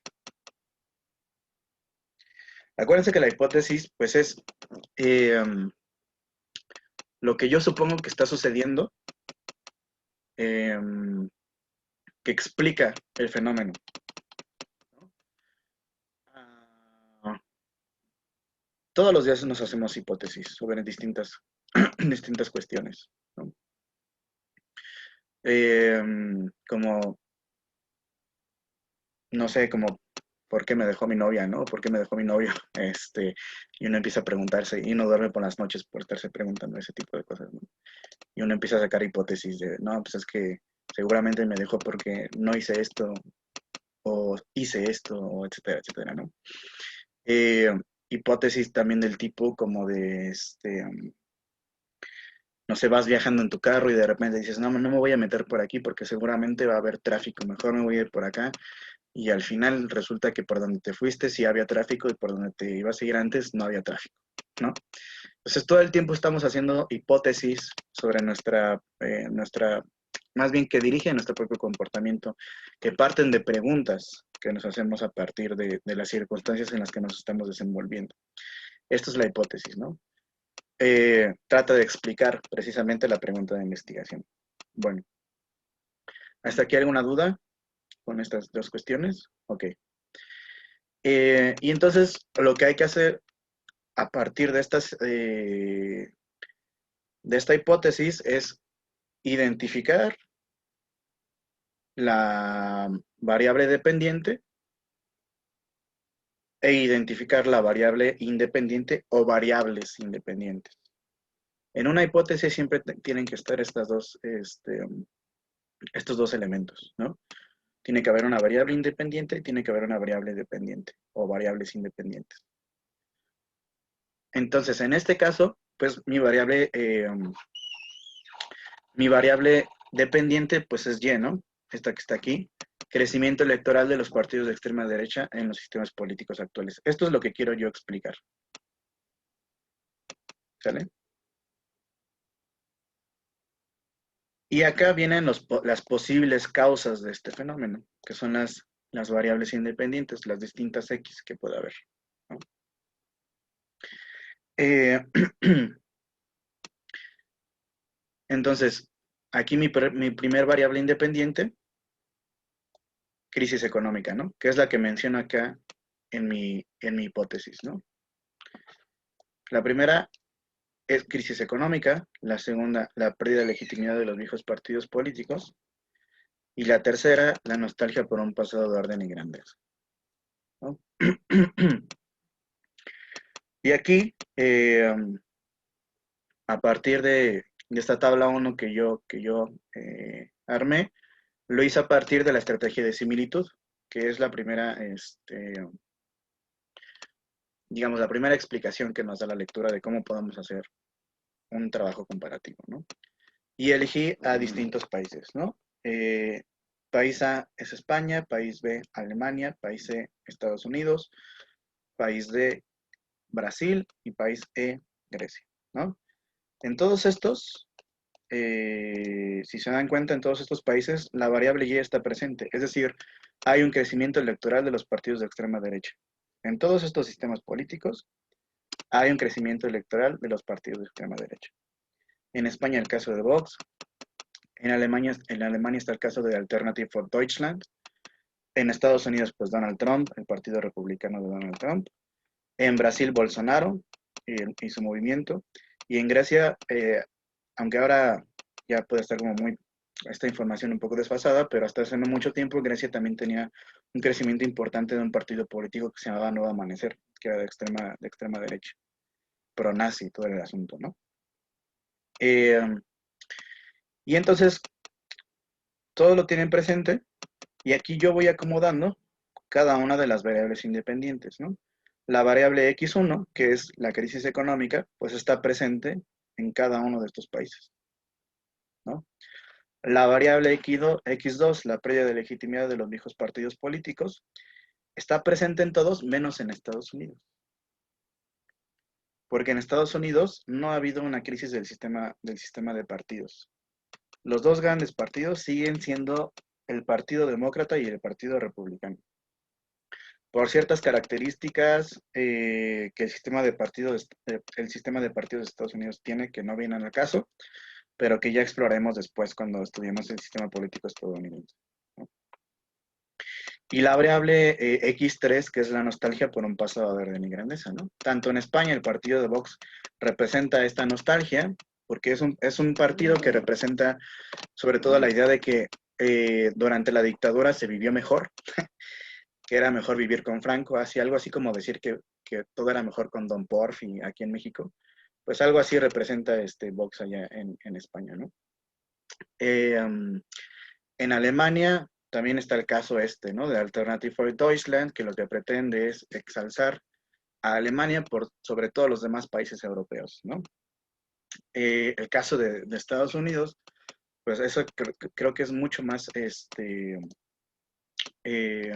Acuérdense que la hipótesis, pues, es lo que yo supongo que está sucediendo, que explica el fenómeno. Todos los días nos hacemos hipótesis sobre distintas cuestiones, ¿no? Como, no sé, como, ¿por qué me dejó mi novia, no? ¿Por qué me dejó mi novio? Y uno empieza a preguntarse, y uno duerme por las noches por estarse preguntando ese tipo de cosas, ¿no? Y uno empieza a sacar hipótesis de, no, pues es que seguramente me dejó porque no hice esto, o hice esto, o etcétera, etcétera, ¿no? Hipótesis también del tipo como de, no sé, vas viajando en tu carro y de repente dices, no, no me voy a meter por aquí porque seguramente va a haber tráfico, mejor me voy a ir por acá. Y al final resulta que por donde te fuiste sí había tráfico y por donde te ibas a ir antes no había tráfico, ¿no? Entonces todo el tiempo estamos haciendo hipótesis sobre nuestra, más bien que dirigen nuestro propio comportamiento, que parten de preguntas que nos hacemos a partir de las circunstancias en las que nos estamos desenvolviendo. Esta es la hipótesis, ¿no? trata de explicar precisamente la pregunta de investigación. Bueno, ¿hasta aquí alguna duda con estas dos cuestiones? Ok. Y entonces lo que hay que hacer a partir de esta hipótesis es identificar la variable dependiente e identificar la variable independiente o variables independientes. En una hipótesis siempre tienen que estar estos dos elementos, ¿no? Tiene que haber una variable independiente y tiene que haber una variable dependiente o variables independientes. Entonces, en este caso, pues mi variable dependiente pues es Y, ¿no? Esta que está aquí. Crecimiento electoral de los partidos de extrema derecha en los sistemas políticos actuales. Esto es lo que quiero yo explicar. ¿Sale? Y acá vienen las posibles causas de este fenómeno, que son las variables independientes, las distintas X que puede haber, ¿no? Entonces, aquí mi primer variable independiente, crisis económica, ¿no? Que es la que menciono acá en mi hipótesis, ¿no? La primera es crisis económica, la segunda, la pérdida de legitimidad de los viejos partidos políticos, y la tercera, la nostalgia por un pasado de orden y grandeza, ¿no? Y aquí, a partir de esta tabla 1 que yo armé, lo hice a partir de la estrategia de similitud, que es la primera, digamos, la primera explicación que nos da la lectura de cómo podemos hacer un trabajo comparativo, ¿no? Y elegí a distintos países, ¿no? País A es España, país B, Alemania, país C, Estados Unidos, país D, Brasil y país E, Grecia, ¿no? En todos estos, si se dan cuenta, en todos estos países, la variable Y está presente, es decir, hay un crecimiento electoral de los partidos de extrema derecha. En todos estos sistemas políticos, hay un crecimiento electoral de los partidos de extrema derecha. En España el caso de Vox, en Alemania está el caso de Alternative for Deutschland, en Estados Unidos pues Donald Trump, el partido republicano de Donald Trump, en Brasil Bolsonaro y su movimiento, y en Grecia, aunque ahora ya puede estar como esta información un poco desfasada, pero hasta hace no mucho tiempo Grecia también tenía un crecimiento importante de un partido político que se llamaba Nuevo Amanecer, que era de extrema derecha, pro-nazi, todo el asunto, ¿no? Y entonces, todo lo tienen presente, y aquí yo voy acomodando cada una de las variables independientes, ¿no? La variable X1, que es la crisis económica, pues está presente en cada uno de estos países, ¿no? La variable X2, la pérdida de legitimidad de los viejos partidos políticos, está presente en todos menos en Estados Unidos. Porque en Estados Unidos no ha habido una crisis del sistema de partidos. Los dos grandes partidos siguen siendo el Partido Demócrata y el Partido Republicano. Por ciertas características que el sistema de partidos de Estados Unidos tiene, que no vienen al caso, pero que ya exploraremos después cuando estudiemos el sistema político estadounidense, ¿no? Y la variable X3, que es la nostalgia por un pasado de orden y grandeza, ¿no? Tanto en España el partido de Vox representa esta nostalgia, porque es un partido que representa sobre todo la idea de que durante la dictadura se vivió mejor, que era mejor vivir con Franco, algo así como decir que todo era mejor con Don Porfi aquí en México. Pues algo así representa Vox allá en España, ¿no? En Alemania también está el caso ¿no? De Alternative for Deutschland, que lo que pretende es exalzar a Alemania por sobre todo los demás países europeos, ¿no? El caso de Estados Unidos, pues eso creo que es mucho más,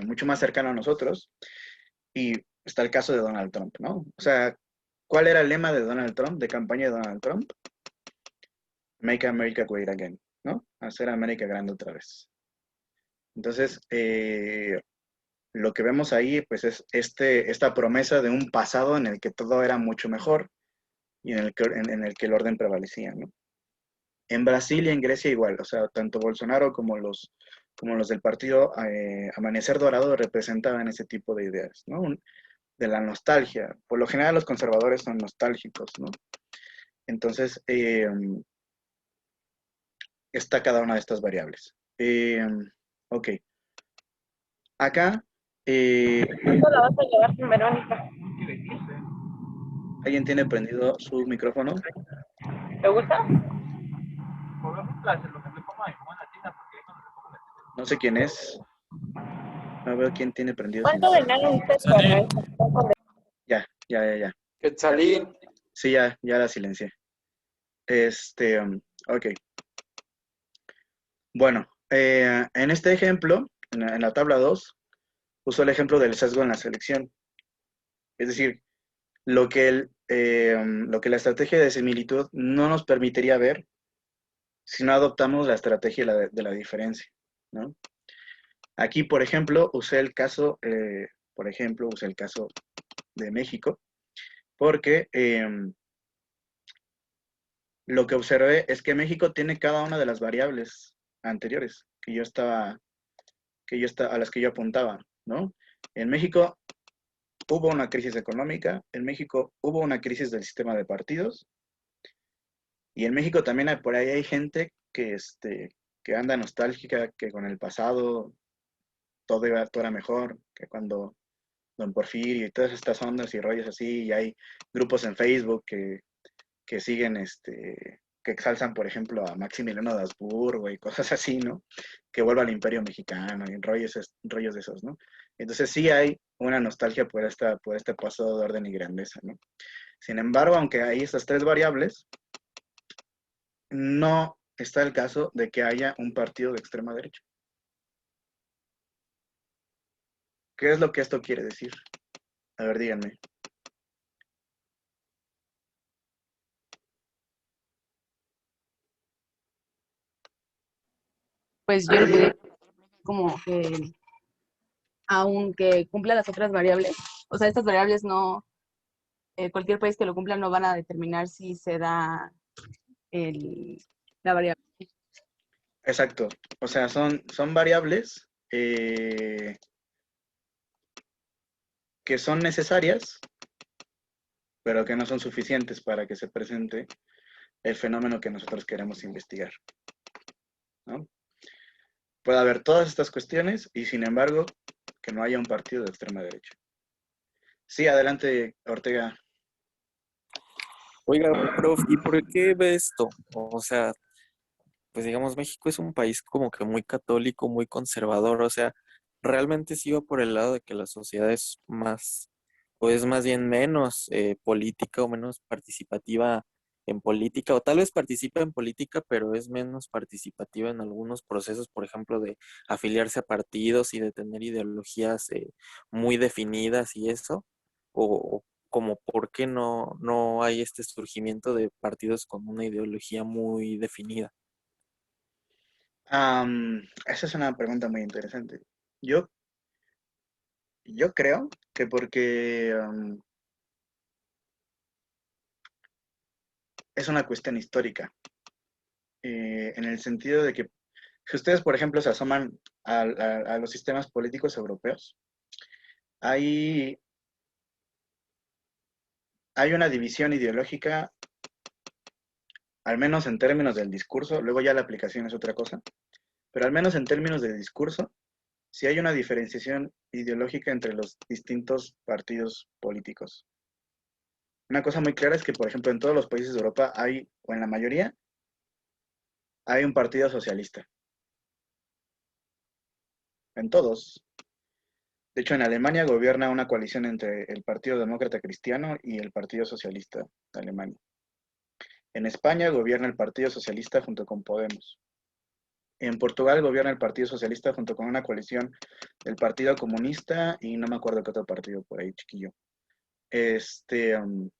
mucho más cercano a nosotros, y está el caso de Donald Trump, ¿no? O sea, ¿cuál era el lema de Donald Trump, de campaña de Donald Trump? Make America Great Again, ¿no? Hacer América grande otra vez. Entonces, lo que vemos ahí, pues es esta promesa de un pasado en el que todo era mucho mejor, y en el que el orden prevalecía, ¿no? En Brasil y en Grecia igual, o sea, tanto Bolsonaro como los del partido Amanecer Dorado representaban ese tipo de ideas, ¿no? De la nostalgia. Por lo general los conservadores son nostálgicos, ¿no? Entonces, está cada una de estas variables. Ok. Acá, ¿Cuándo la vas a llevar con Verónica? ¿alguien tiene prendido su micrófono? ¿Te gusta? No sé quién es. No veo quién tiene prendido su ¿Cuánto micrófono. dinero necesitas Salí. para Ya. Quetzalín. Sí, ya la silencié. Ok. Bueno, en este ejemplo, en la tabla 2, uso el ejemplo del sesgo en la selección. Es decir, lo que la estrategia de similitud no nos permitiría ver si no adoptamos la estrategia de la diferencia, ¿no? Aquí, por ejemplo, usé el caso de México, porque lo que observé es que México tiene cada una de las variables anteriores a las que yo apuntaba, ¿no? En México hubo una crisis económica, en México hubo una crisis del sistema de partidos, y en México también por ahí hay gente que anda nostálgica, que con el pasado todo era mejor, que cuando Don Porfirio y todas estas ondas y rollos así, y hay grupos en Facebook que siguen, que exalzan, por ejemplo, a Maximiliano de Habsburgo y cosas así, ¿no? Que vuelva al Imperio Mexicano y rollos de esos, ¿no? Entonces sí hay una nostalgia por este pasado de orden y grandeza, ¿no? Sin embargo, aunque hay estas tres variables, no está el caso de que haya un partido de extrema derecha. ¿Qué es lo que esto quiere decir? A ver, díganme. Pues yo lo podría como que, aunque cumpla las otras variables, o sea, estas variables no, cualquier país que lo cumpla no van a determinar si se da la variable. Exacto. O sea, son variables que son necesarias, pero que no son suficientes para que se presente el fenómeno que nosotros queremos investigar, ¿no? Puede haber todas estas cuestiones y, sin embargo, que no haya un partido de extrema derecha. Sí, adelante, Ortega. Oiga, prof, ¿y por qué ve esto? O sea, pues digamos, México es un país como que muy católico, muy conservador, o sea, realmente sí va por el lado de que la sociedad es más, o es más bien menos política o menos participativa en política, o tal vez participa en política, pero es menos participativa en algunos procesos, por ejemplo, de afiliarse a partidos y de tener ideologías muy definidas y eso, o como por qué no hay este surgimiento de partidos con una ideología muy definida. Esa es una pregunta muy interesante. Yo creo que porque es una cuestión histórica, en el sentido de que si ustedes, por ejemplo, se asoman a los sistemas políticos europeos, hay una división ideológica, al menos en términos del discurso, luego ya la aplicación es otra cosa, pero al menos en términos de discurso, sí hay una diferenciación ideológica entre los distintos partidos políticos. Una cosa muy clara es que, por ejemplo, en todos los países de Europa hay, o en la mayoría, hay un partido socialista. En todos. De hecho, en Alemania gobierna una coalición entre el Partido Demócrata Cristiano y el Partido Socialista de Alemania. En España gobierna el Partido Socialista junto con Podemos. En Portugal gobierna el Partido Socialista junto con una coalición del Partido Comunista y no me acuerdo qué otro partido por ahí, chiquillo. En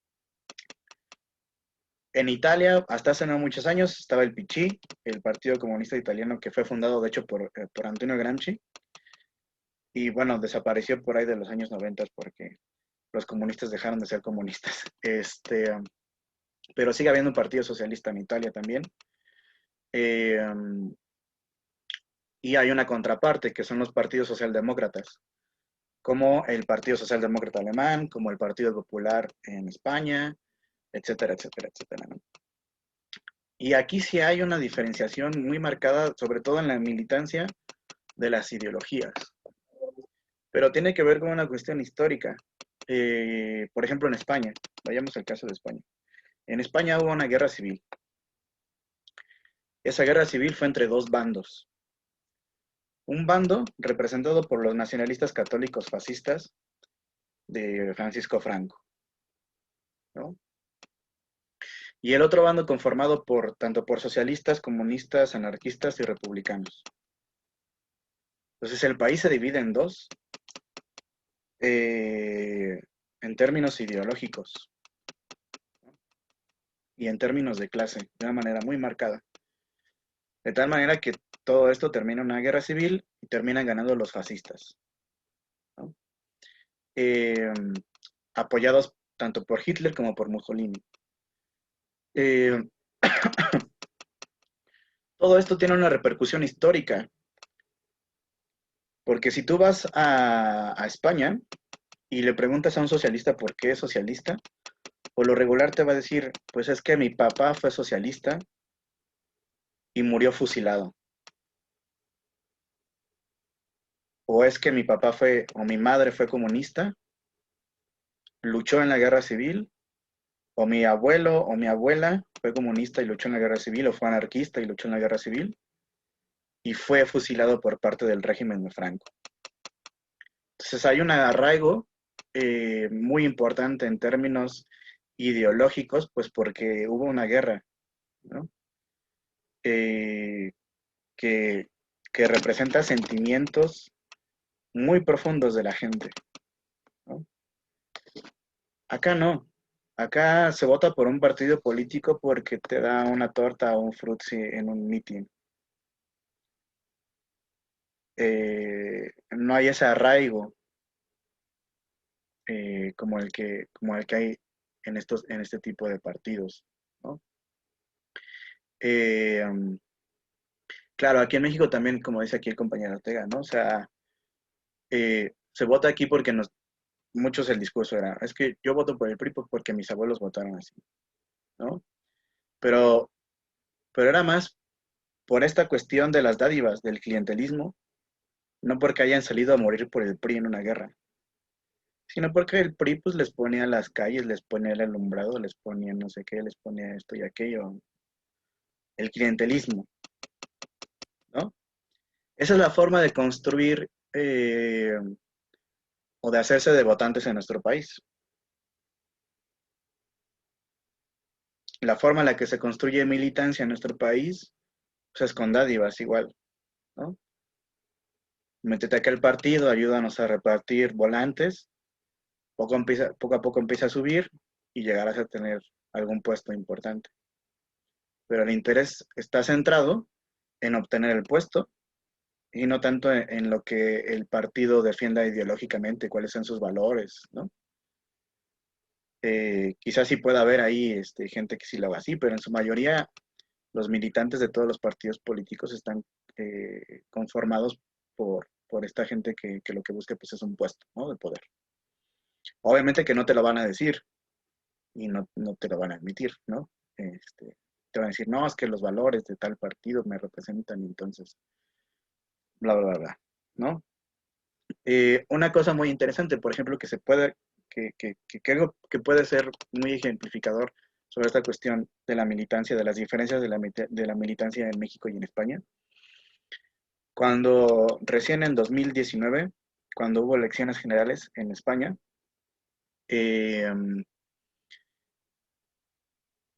Italia, hasta hace no muchos años, estaba el PC, el Partido Comunista Italiano, que fue fundado, de hecho, por Antonio Gramsci. Y bueno, desapareció por ahí de los años 90 porque los comunistas dejaron de ser comunistas. pero sigue habiendo un partido socialista en Italia también. Eh, y hay una contraparte, que son los partidos socialdemócratas, como el Partido Socialdemócrata Alemán, como el Partido Popular en España, etcétera, etcétera, etcétera, ¿no? Y aquí sí hay una diferenciación muy marcada, sobre todo en la militancia de las ideologías, pero tiene que ver con una cuestión histórica. Por ejemplo, en España, vayamos al caso de España. En España hubo una guerra civil. Esa guerra civil fue entre dos bandos. Un bando representado por los nacionalistas católicos fascistas de Francisco Franco, ¿no? Y el otro bando conformado tanto por socialistas, comunistas, anarquistas y republicanos. Entonces el país se divide en dos en términos ideológicos y en términos de clase, de una manera muy marcada. De tal manera que todo esto termina en una guerra civil y terminan ganando los fascistas, ¿no? Apoyados tanto por Hitler como por Mussolini. Todo esto tiene una repercusión histórica, porque si tú vas a España y le preguntas a un socialista por qué es socialista, por lo regular te va a decir, pues es que mi papá fue socialista y murió fusilado. O es que mi papá o mi madre fue comunista, luchó en la guerra civil, o mi abuelo o mi abuela fue comunista y luchó en la guerra civil, o fue anarquista y luchó en la guerra civil, y fue fusilado por parte del régimen de Franco. Entonces hay un arraigo muy importante en términos ideológicos, pues porque hubo una guerra, ¿no? Que representa sentimientos muy profundos de la gente, ¿no? Acá no. Acá se vota por un partido político porque te da una torta o un frutzi en un meeting. No hay ese arraigo como el que hay en este tipo de partidos, ¿no? Claro, aquí en México también, como dice aquí el compañero Ortega, ¿no? O sea, se vota aquí porque muchos el discurso era, es que yo voto por el PRI porque mis abuelos votaron así, ¿no? Pero era más por esta cuestión de las dádivas, del clientelismo, no porque hayan salido a morir por el PRI en una guerra, sino porque el PRI pues les ponía las calles, les ponía el alumbrado, les ponía no sé qué, les ponía esto y aquello, el clientelismo, ¿no? Esa es la forma de construir o de hacerse de votantes en nuestro país. La forma en la que se construye militancia en nuestro país pues, es con dádivas igual, ¿no? Métete acá al partido, ayúdanos a repartir volantes, poco a poco empieza a subir y llegarás a tener algún puesto importante. Pero el interés está centrado en obtener el puesto y no tanto en lo que el partido defienda ideológicamente, cuáles son sus valores, ¿no? Quizás sí pueda haber ahí gente que sí lo haga así, pero en su mayoría los militantes de todos los partidos políticos están conformados por esta gente que lo que busca pues, es un puesto, ¿no? De poder. Obviamente que no te lo van a decir y no te lo van a admitir, ¿no? Te van a decir, no, es que los valores de tal partido me representan y entonces, bla, bla, bla, ¿no? Una cosa muy interesante, por ejemplo, que creo que puede ser muy ejemplificador sobre esta cuestión de la militancia, de las diferencias de la militancia en México y en España. Cuando recién en 2019, cuando hubo elecciones generales en España,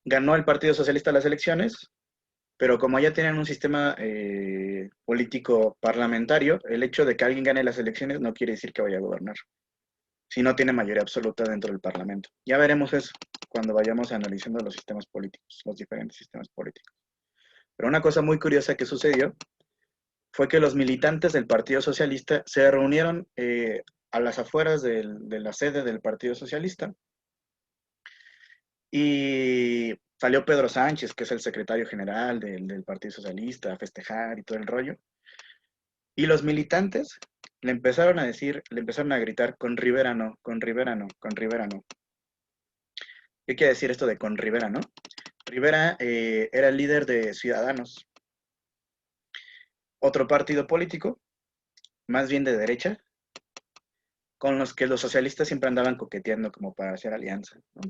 ganó el Partido Socialista las elecciones, pero como ya tienen un sistema político parlamentario, el hecho de que alguien gane las elecciones no quiere decir que vaya a gobernar, si no tiene mayoría absoluta dentro del Parlamento. Ya veremos eso cuando vayamos analizando los sistemas políticos, los diferentes sistemas políticos. Pero una cosa muy curiosa que sucedió fue que los militantes del Partido Socialista se reunieron a las afueras de la sede del Partido Socialista Y salió Pedro Sánchez, que es el secretario general del Partido Socialista, a festejar y todo el rollo. Y los militantes le empezaron a decir, le empezaron a gritar, con Rivera no, con Rivera no, con Rivera no. ¿Qué quiere decir esto de con Rivera no? Rivera era el líder de Ciudadanos, otro partido político, más bien de derecha, con los que los socialistas siempre andaban coqueteando como para hacer alianza, ¿no?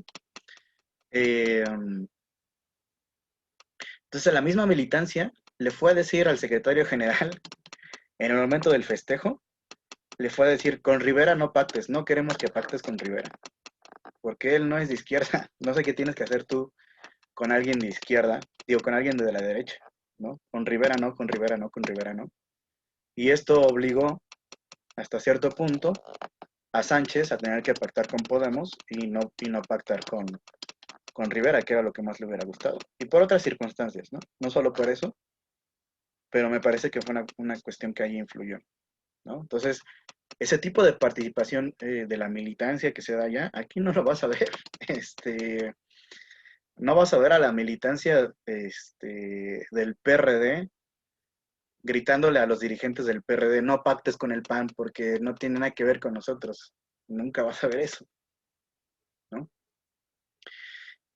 Entonces la misma militancia le fue a decir al secretario general en el momento del festejo, le fue a decir, con Rivera no pactes, no queremos que pactes con Rivera, porque él no es de izquierda, no sé qué tienes que hacer tú con alguien de izquierda, digo, con alguien de la derecha, ¿no? Con Rivera no, con Rivera no, con Rivera no. Y esto obligó, hasta cierto punto, a Sánchez a tener que pactar con Podemos y no pactar con Rivera, que era lo que más le hubiera gustado. Y por otras circunstancias, ¿no? No solo por eso, pero me parece que fue una cuestión que ahí influyó, ¿no? Entonces, ese tipo de participación de la militancia que se da allá, aquí no lo vas a ver. No vas a ver a la militancia del PRD gritándole a los dirigentes del PRD, no pactes con el PAN porque no tiene nada que ver con nosotros. Nunca vas a ver eso, ¿no?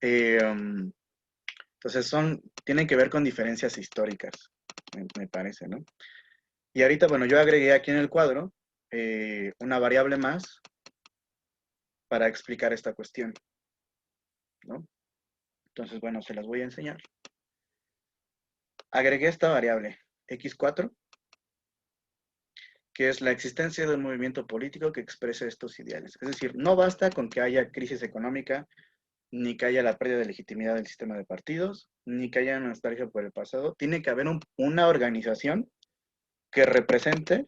Entonces tienen que ver con diferencias históricas, me parece, ¿no? Y ahorita, bueno, yo agregué aquí en el cuadro una variable más para explicar esta cuestión, ¿no? Entonces, bueno, se las voy a enseñar. Agregué esta variable, x4, que es la existencia de un movimiento político que exprese estos ideales. Es decir, no basta con que haya crisis económica, ni que haya la pérdida de legitimidad del sistema de partidos, ni que haya nostalgia por el pasado. Tiene que haber una organización que represente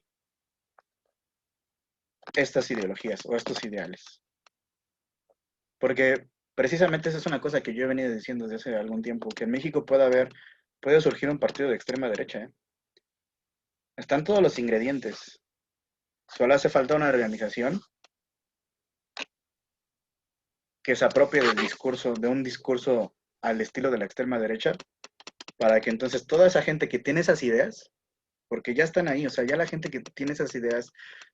estas ideologías o estos ideales. Porque precisamente esa es una cosa que yo he venido diciendo desde hace algún tiempo, que en México puede surgir un partido de extrema derecha, ¿eh? Están todos los ingredientes. Solo hace falta una organización que se apropie de un discurso al estilo de la extrema derecha, para que entonces toda esa gente que tiene esas ideas, porque ya están ahí, o sea, ya la gente que tiene esas ideas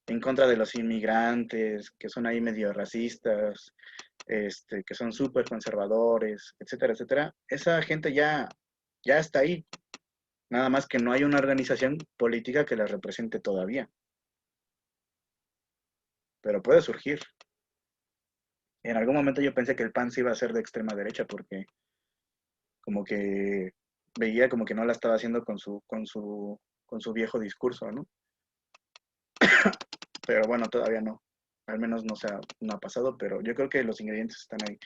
en contra de los inmigrantes, que son ahí medio racistas, que son súper conservadores, etcétera, etcétera, esa gente ya está ahí. Nada más que no hay una organización política que la represente todavía. Pero puede surgir. En algún momento yo pensé que el PAN se iba a ser de extrema derecha porque como que veía como que no la estaba haciendo con su viejo discurso, ¿no? Pero bueno, todavía no. Al menos no ha pasado, pero yo creo que los ingredientes están ahí.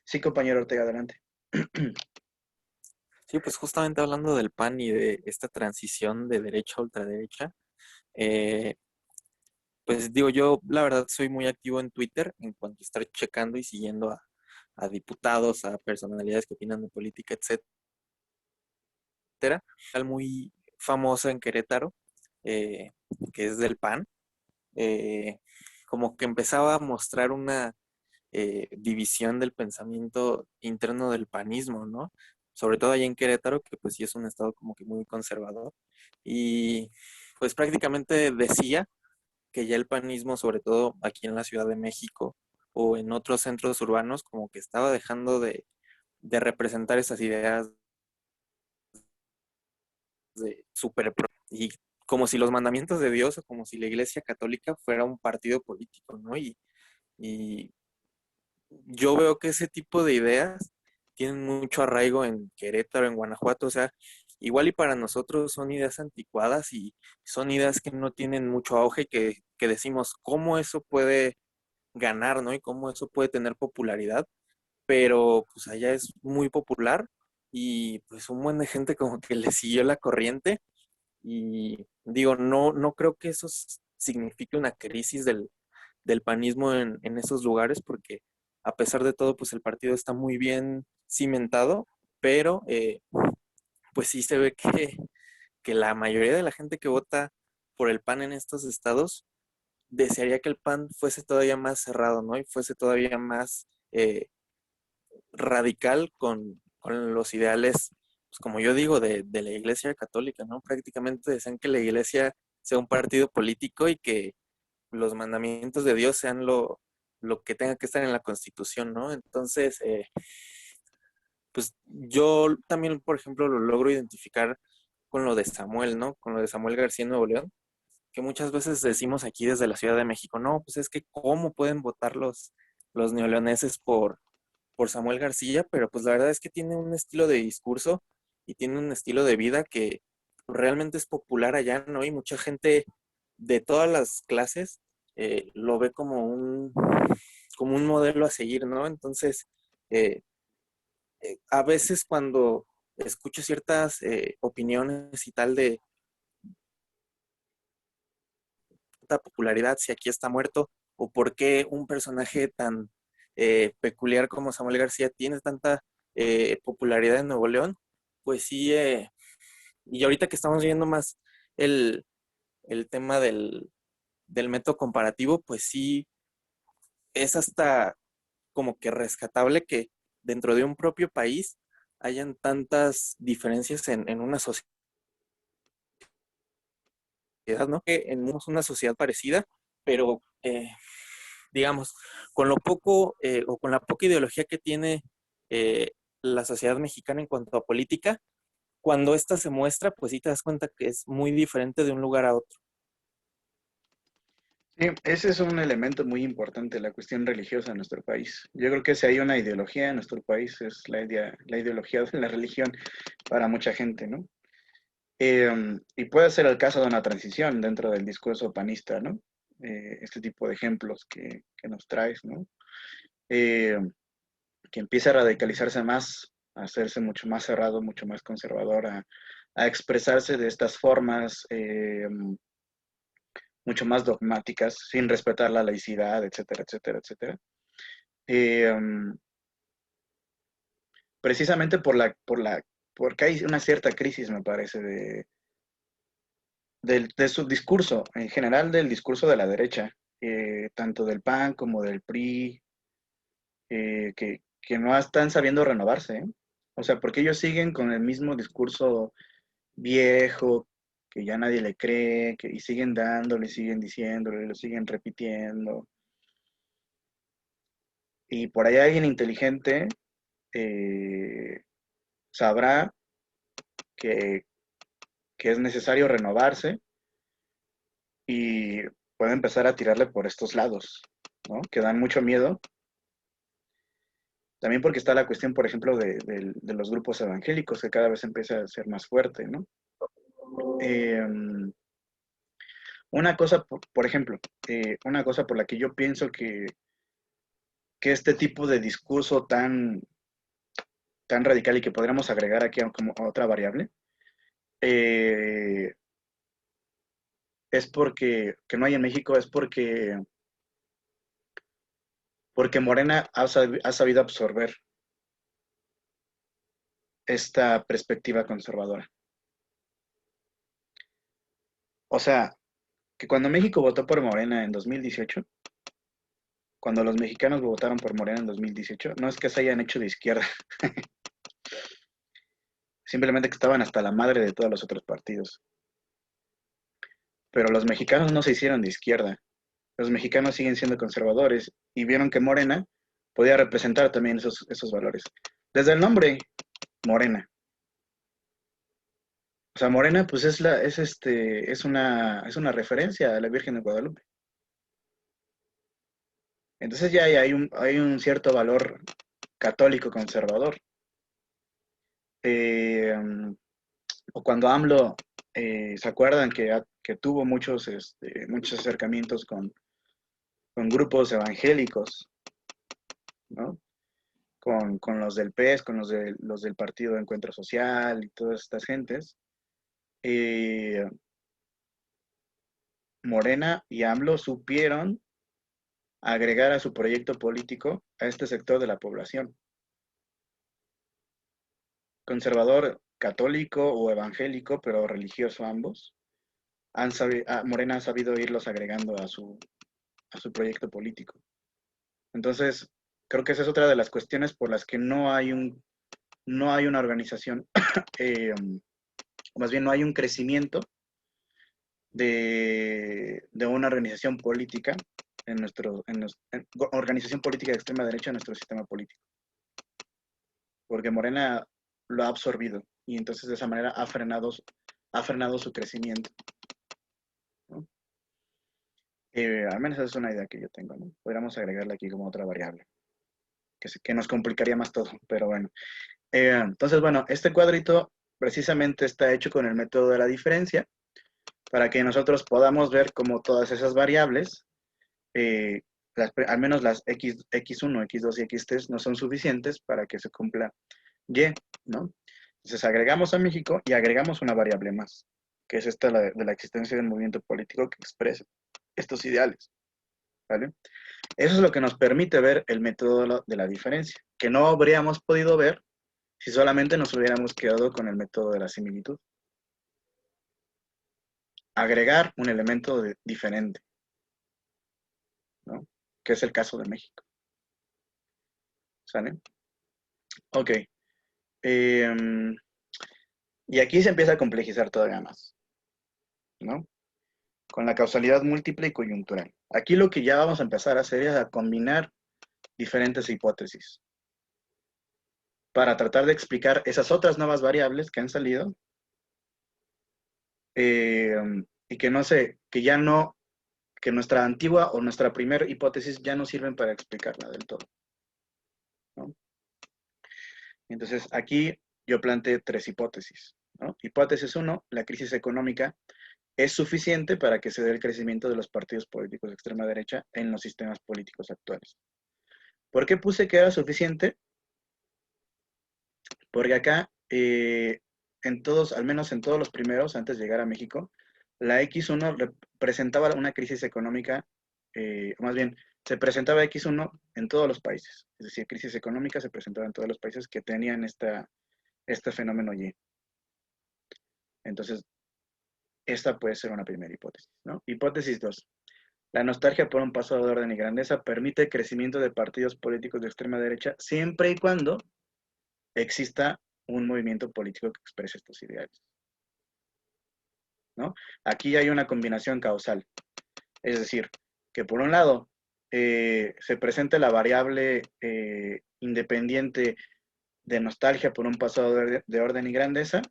Sí, compañero Ortega, adelante. Sí, pues justamente hablando del PAN y de esta transición de derecha a ultraderecha, eh, pues digo, yo la verdad soy muy activo en Twitter en cuanto a estar checando y siguiendo a diputados, a personalidades que opinan de política, etcétera. Muy famosa en Querétaro, eh, que es del PAN, eh, como que empezaba a mostrar una división del pensamiento interno del panismo, ¿no? Sobre todo allá en Querétaro, que pues sí es un estado como que muy conservador. Y pues prácticamente decía que ya el panismo, sobre todo aquí en la Ciudad de México o en otros centros urbanos, como que estaba dejando de representar esas ideas de super y como si los mandamientos de Dios o como si la Iglesia Católica fuera un partido político, ¿no? Y yo veo que ese tipo de ideas tienen mucho arraigo en Querétaro, en Guanajuato, o sea, igual y para nosotros son ideas anticuadas y son ideas que no tienen mucho auge, que decimos cómo eso puede ganar, ¿no? Y cómo eso puede tener popularidad, pero pues allá es muy popular y pues un buen de gente como que le siguió la corriente y digo, no creo que eso signifique una crisis del panismo en esos lugares, porque a pesar de todo, pues el partido está muy bien cimentado, pero pues sí se ve que la mayoría de la gente que vota por el PAN en estos estados desearía que el PAN fuese todavía más cerrado, ¿no? Y fuese todavía más radical con los ideales, pues como yo digo, de la Iglesia Católica, ¿no? Prácticamente desean que la Iglesia sea un partido político y que los mandamientos de Dios sean lo que tenga que estar en la Constitución, ¿no? Entonces, pues yo también, por ejemplo, lo logro identificar con lo de Samuel, ¿no? Con lo de Samuel García en Nuevo León, que muchas veces decimos aquí desde la Ciudad de México, no, pues es que cómo pueden votar los neoleoneses por Samuel García, pero pues la verdad es que tiene un estilo de discurso y tiene un estilo de vida que realmente es popular allá, ¿no? Y mucha gente de todas las clases lo ve como un modelo a seguir, ¿no? Entonces, eh, a veces cuando escucho ciertas opiniones y tal de tanta popularidad, si aquí está muerto, o por qué un personaje tan peculiar como Samuel García tiene tanta popularidad en Nuevo León, pues sí, y ahorita que estamos viendo más el, el tema del método comparativo, pues sí, es hasta como que rescatable que dentro de un propio país hayan tantas diferencias en una sociedad, ¿no? Que en una sociedad parecida, pero digamos, con lo poco o con la poca ideología que tiene eh, la sociedad mexicana en cuanto a política, cuando ésta se muestra, pues sí te das cuenta que es muy diferente de un lugar a otro. Sí, ese es un elemento muy importante, la cuestión religiosa en nuestro país. Yo creo que si hay una ideología en nuestro país es la ideología de la religión para mucha gente, ¿no? Y puede ser el caso de una transición dentro del discurso panista, ¿no? Este tipo de ejemplos que nos traes, ¿no? Eh, que empieza a radicalizarse más, a hacerse mucho más cerrado, mucho más conservador, a expresarse de estas formas mucho más dogmáticas, sin respetar la laicidad, etcétera, etcétera, etcétera. Eh, Precisamente porque hay una cierta crisis, me parece, de su discurso, en general del discurso de la derecha, tanto del PAN como del PRI, que no están sabiendo renovarse, ¿eh? O sea, porque ellos siguen con el mismo discurso viejo, que ya nadie le cree, y siguen dándole, siguen diciéndole, lo siguen repitiendo. Y por ahí alguien inteligente eh, sabrá que, que es necesario renovarse y puede empezar a tirarle por estos lados, ¿no? Que dan mucho miedo. También porque está la cuestión, por ejemplo, de los grupos evangélicos, que cada vez empieza a ser más fuerte, ¿no? Eh, una cosa, por ejemplo, una cosa por la que yo pienso que este tipo de discurso tan radical y que podríamos agregar aquí como a otra variable, eh, es que no hay en México, es porque Morena ha sabido absorber esta perspectiva conservadora. O sea, que cuando México votó por Morena en 2018, cuando los mexicanos votaron por Morena en 2018, no es que se hayan hecho de izquierda, simplemente que estaban hasta la madre de todos los otros partidos. Pero los mexicanos no se hicieron de izquierda. Los mexicanos siguen siendo conservadores y vieron que Morena podía representar también esos valores. Desde el nombre, Morena. O sea, Morena, pues es una referencia a la Virgen de Guadalupe. Entonces ya hay un cierto valor católico conservador. O cuando AMLO, ¿se acuerdan que tuvo muchos acercamientos con grupos evangélicos, ¿no? Con los del PES, con los del Partido de Encuentro Social y todas estas gentes? eh, Morena y AMLO supieron agregar a su proyecto político a este sector de la población, conservador, católico o evangélico, pero religioso ambos. Morena ha sabido irlos agregando a su proyecto político. Entonces, Creo que esa es otra de las cuestiones por las que no hay una organización, o más bien no hay un crecimiento de una organización política organización política de extrema derecha en nuestro sistema político. Porque Morena lo ha absorbido y entonces de esa manera ha frenado su crecimiento, ¿no? Al menos esa es una idea que yo tengo, ¿no? Podríamos agregarla aquí como otra variable, que nos complicaría más todo, pero bueno. Entonces, bueno, este cuadrito precisamente está hecho con el método de la diferencia para que nosotros podamos ver cómo todas esas variables, al menos las x1, x2 y x3 no son suficientes para que se cumpla y, ¿no? Entonces agregamos a México y agregamos una variable más, que es esta de la existencia de un movimiento político que expresa estos ideales, ¿vale? Eso es lo que nos permite ver el método de la diferencia, que no habríamos podido ver si solamente nos hubiéramos quedado con el método de la similitud. Agregar un elemento diferente, ¿no? Que es el caso de México. ¿Sale? Ok. Y aquí se empieza a complejizar todavía más, ¿no? Con la causalidad múltiple y coyuntural. Aquí lo que ya vamos a empezar a hacer es a combinar diferentes hipótesis para tratar de explicar esas otras nuevas variables que han salido y que que nuestra antigua o nuestra primera hipótesis ya no sirven para explicarla del todo, ¿no? Entonces, aquí yo planteé 3 hipótesis, ¿no? Hipótesis 1, la crisis económica es suficiente para que se dé el crecimiento de los partidos políticos de extrema derecha en los sistemas políticos actuales. ¿Por qué puse que era suficiente? Porque acá, al menos en todos los primeros, antes de llegar a México, la X1 representaba una crisis económica, más bien, se presentaba X1 en todos los países. Es decir, crisis económica se presentaba en todos los países que tenían este fenómeno Y. Entonces, esta puede ser una primera hipótesis, ¿no? Hipótesis 2. La nostalgia por un pasado de orden y grandeza permite el crecimiento de partidos políticos de extrema derecha siempre y cuando exista un movimiento político que exprese estos ideales, ¿no? Aquí hay una combinación causal. Es decir, que por un lado se presenta la variable independiente de nostalgia por un pasado de orden y grandeza,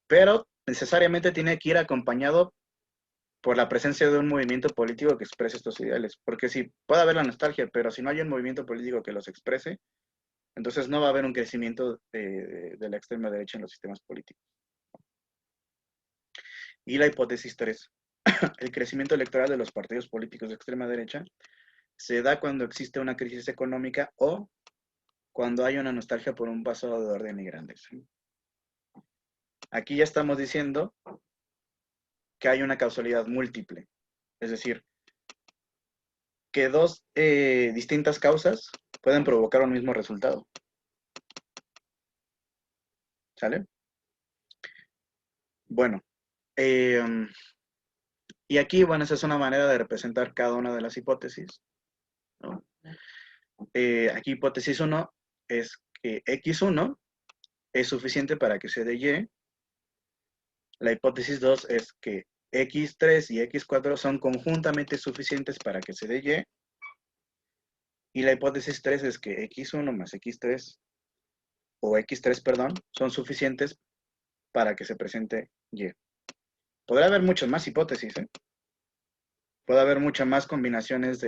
pero necesariamente tiene que ir acompañado por la presencia de un movimiento político que exprese estos ideales. Porque si puede haber la nostalgia, pero si no hay un movimiento político que los exprese, entonces no va a haber un crecimiento de la extrema derecha en los sistemas políticos. Y la hipótesis 3. El crecimiento electoral de los partidos políticos de extrema derecha se da cuando existe una crisis económica o cuando hay una nostalgia por un pasado de orden y grandeza. Aquí ya estamos diciendo que hay una causalidad múltiple. Es decir, que 2 distintas causas pueden provocar un mismo resultado. ¿Sale? Bueno. Y aquí, bueno, esa es una manera de representar cada una de las hipótesis, ¿no? Aquí hipótesis 1 es que X1 es suficiente para que se dé Y. La hipótesis 2 es que X3 y X4 son conjuntamente suficientes para que se dé Y. Y la hipótesis 3 es que X1 más X3, o X3, perdón, son suficientes para que se presente Y. Podrá haber muchas más hipótesis, ¿eh? Puede haber muchas más combinaciones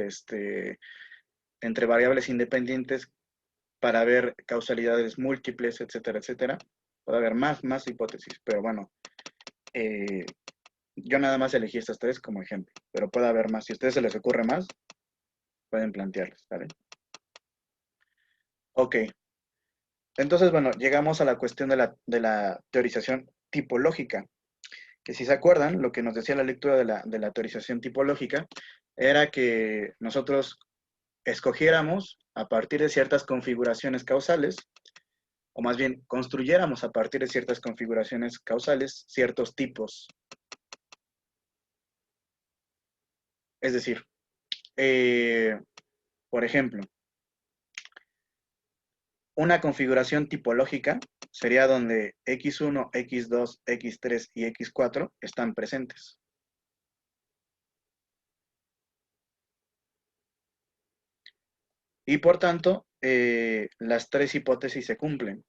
entre variables independientes para ver causalidades múltiples, etcétera, etcétera. Puede haber más hipótesis, pero bueno, yo nada más elegí estas 3 como ejemplo, pero puede haber más. Si a ustedes se les ocurre más, pueden plantearlas, ¿vale? Ok. Entonces, bueno, llegamos a la cuestión de la teorización tipológica, que si se acuerdan, lo que nos decía la lectura de la teorización tipológica era que nosotros escogiéramos a partir de ciertas configuraciones causales, o más bien construyéramos a partir de ciertas configuraciones causales ciertos tipos. Es decir, por ejemplo, Una configuración tipológica sería donde x1, x2, x3 y x4 están presentes. Y por tanto, las tres hipótesis se cumplen.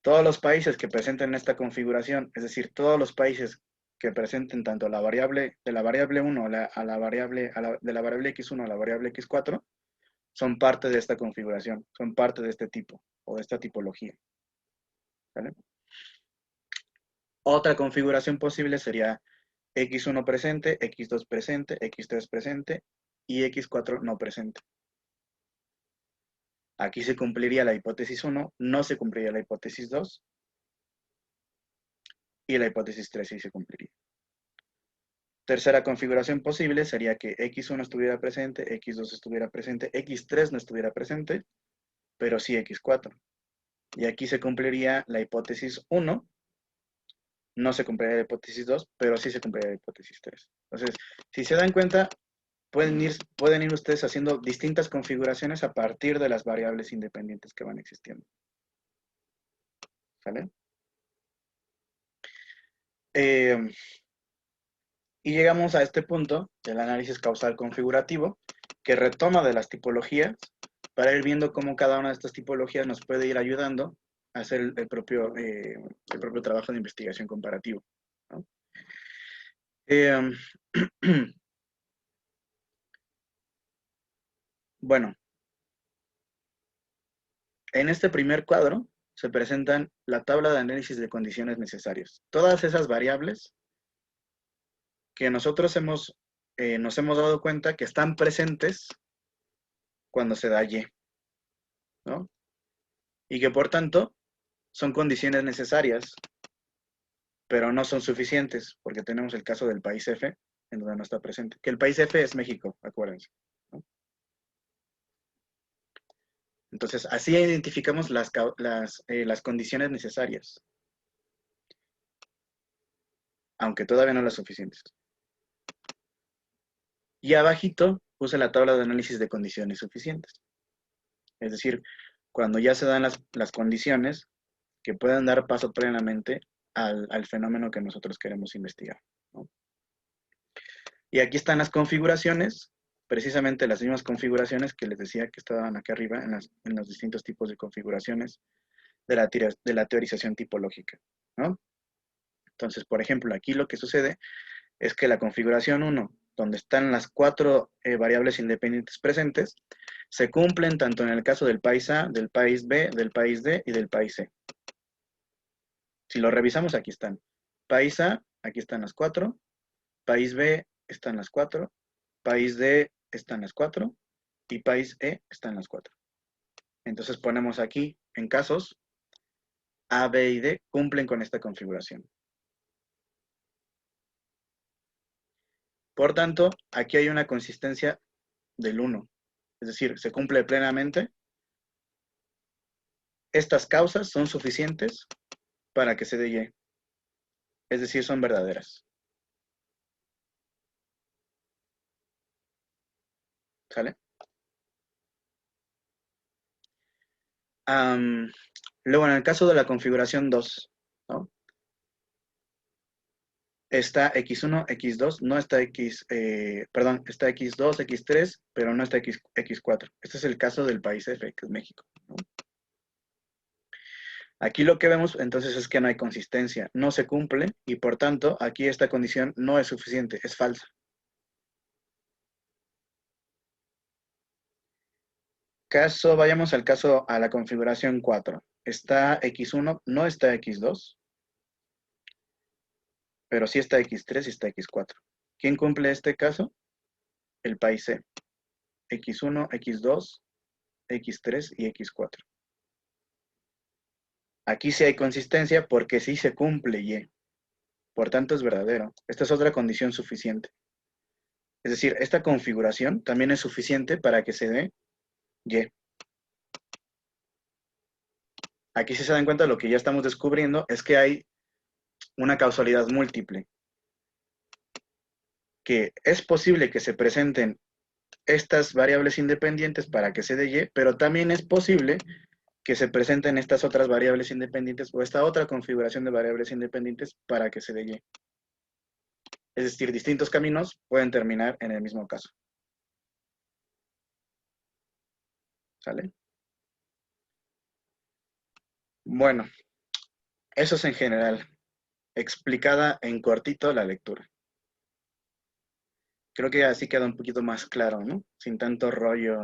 Todos los países que presenten esta configuración, es decir, todos los países que presenten tanto la variable de la variable 1 de la variable x1 a la variable x4, son parte de esta configuración, son parte de este tipo o de esta tipología. ¿Vale? Otra configuración posible sería x1 presente, x2 presente, x3 presente y x4 no presente. Aquí se cumpliría la hipótesis 1, no se cumpliría la hipótesis 2 y la hipótesis 3 sí se cumpliría. Tercera configuración posible sería que x1 estuviera presente, x2 estuviera presente, x3 no estuviera presente, pero sí x4. Y aquí se cumpliría la hipótesis 1, no se cumpliría la hipótesis 2, pero sí se cumpliría la hipótesis 3. Entonces, si se dan cuenta, pueden ir ustedes haciendo distintas configuraciones a partir de las variables independientes que van existiendo. ¿Sale? Y llegamos a este punto del análisis causal configurativo, que retoma de las tipologías para ir viendo cómo cada una de estas tipologías nos puede ir ayudando a hacer el propio trabajo de investigación comparativo, ¿no? Bueno, en este primer cuadro se presentan la tabla de análisis de condiciones necesarias. Todas esas variables que nosotros nos hemos dado cuenta que están presentes cuando se da Y, ¿no? Y que por tanto son condiciones necesarias, pero no son suficientes, porque tenemos el caso del país F, en donde no está presente. Que el país F es México, acuérdense, ¿no? Entonces, así identificamos las condiciones necesarias, aunque todavía no las suficientes. Y abajito puse la tabla de análisis de condiciones suficientes. Es decir, cuando ya se dan las condiciones que puedan dar paso plenamente al fenómeno que nosotros queremos investigar, ¿no? Y aquí están las configuraciones, precisamente las mismas configuraciones que les decía que estaban acá arriba en los distintos tipos de configuraciones de la teorización tipológica, ¿no? Entonces, por ejemplo, aquí lo que sucede es que la configuración 1, donde están las 4 variables independientes presentes, se cumplen tanto en el caso del país A, del país B, del país D y del país C. Si lo revisamos, aquí están. País A, aquí están las 4. País B, están las 4. País D, están las 4. Y país E, están las 4. Entonces ponemos aquí, en casos, A, B y D cumplen con esta configuración. Por tanto, aquí hay una consistencia del 1. Es decir, se cumple plenamente. Estas causas son suficientes para que se dé Y. Es decir, son verdaderas. ¿Sale? Luego, en el caso de la configuración 2, ¿no? Está X1, X2, no está está X2, X3, pero no está X4. Este es el caso del país F, que es México, ¿no? Aquí lo que vemos entonces es que no hay consistencia, no se cumple y por tanto aquí esta condición no es suficiente, es falsa. Vayamos a la configuración 4. Está X1, no está X2, pero sí está X3 y está X4. ¿Quién cumple este caso? El país C. X1, X2, X3 y X4. Aquí sí hay consistencia porque sí se cumple Y. Por tanto es verdadero. Esta es otra condición suficiente. Es decir, esta configuración también es suficiente para que se dé Y. Aquí si se dan cuenta lo que ya estamos descubriendo es que hay una causalidad múltiple. Que es posible que se presenten estas variables independientes para que se dé Y, pero también es posible que se presenten estas otras variables independientes o esta otra configuración de variables independientes para que se dé Y. Es decir, distintos caminos pueden terminar en el mismo caso. ¿Sale? Bueno, eso es en general. Explicada en cortito la lectura. Creo que así queda un poquito más claro, ¿no? Sin tanto rollo,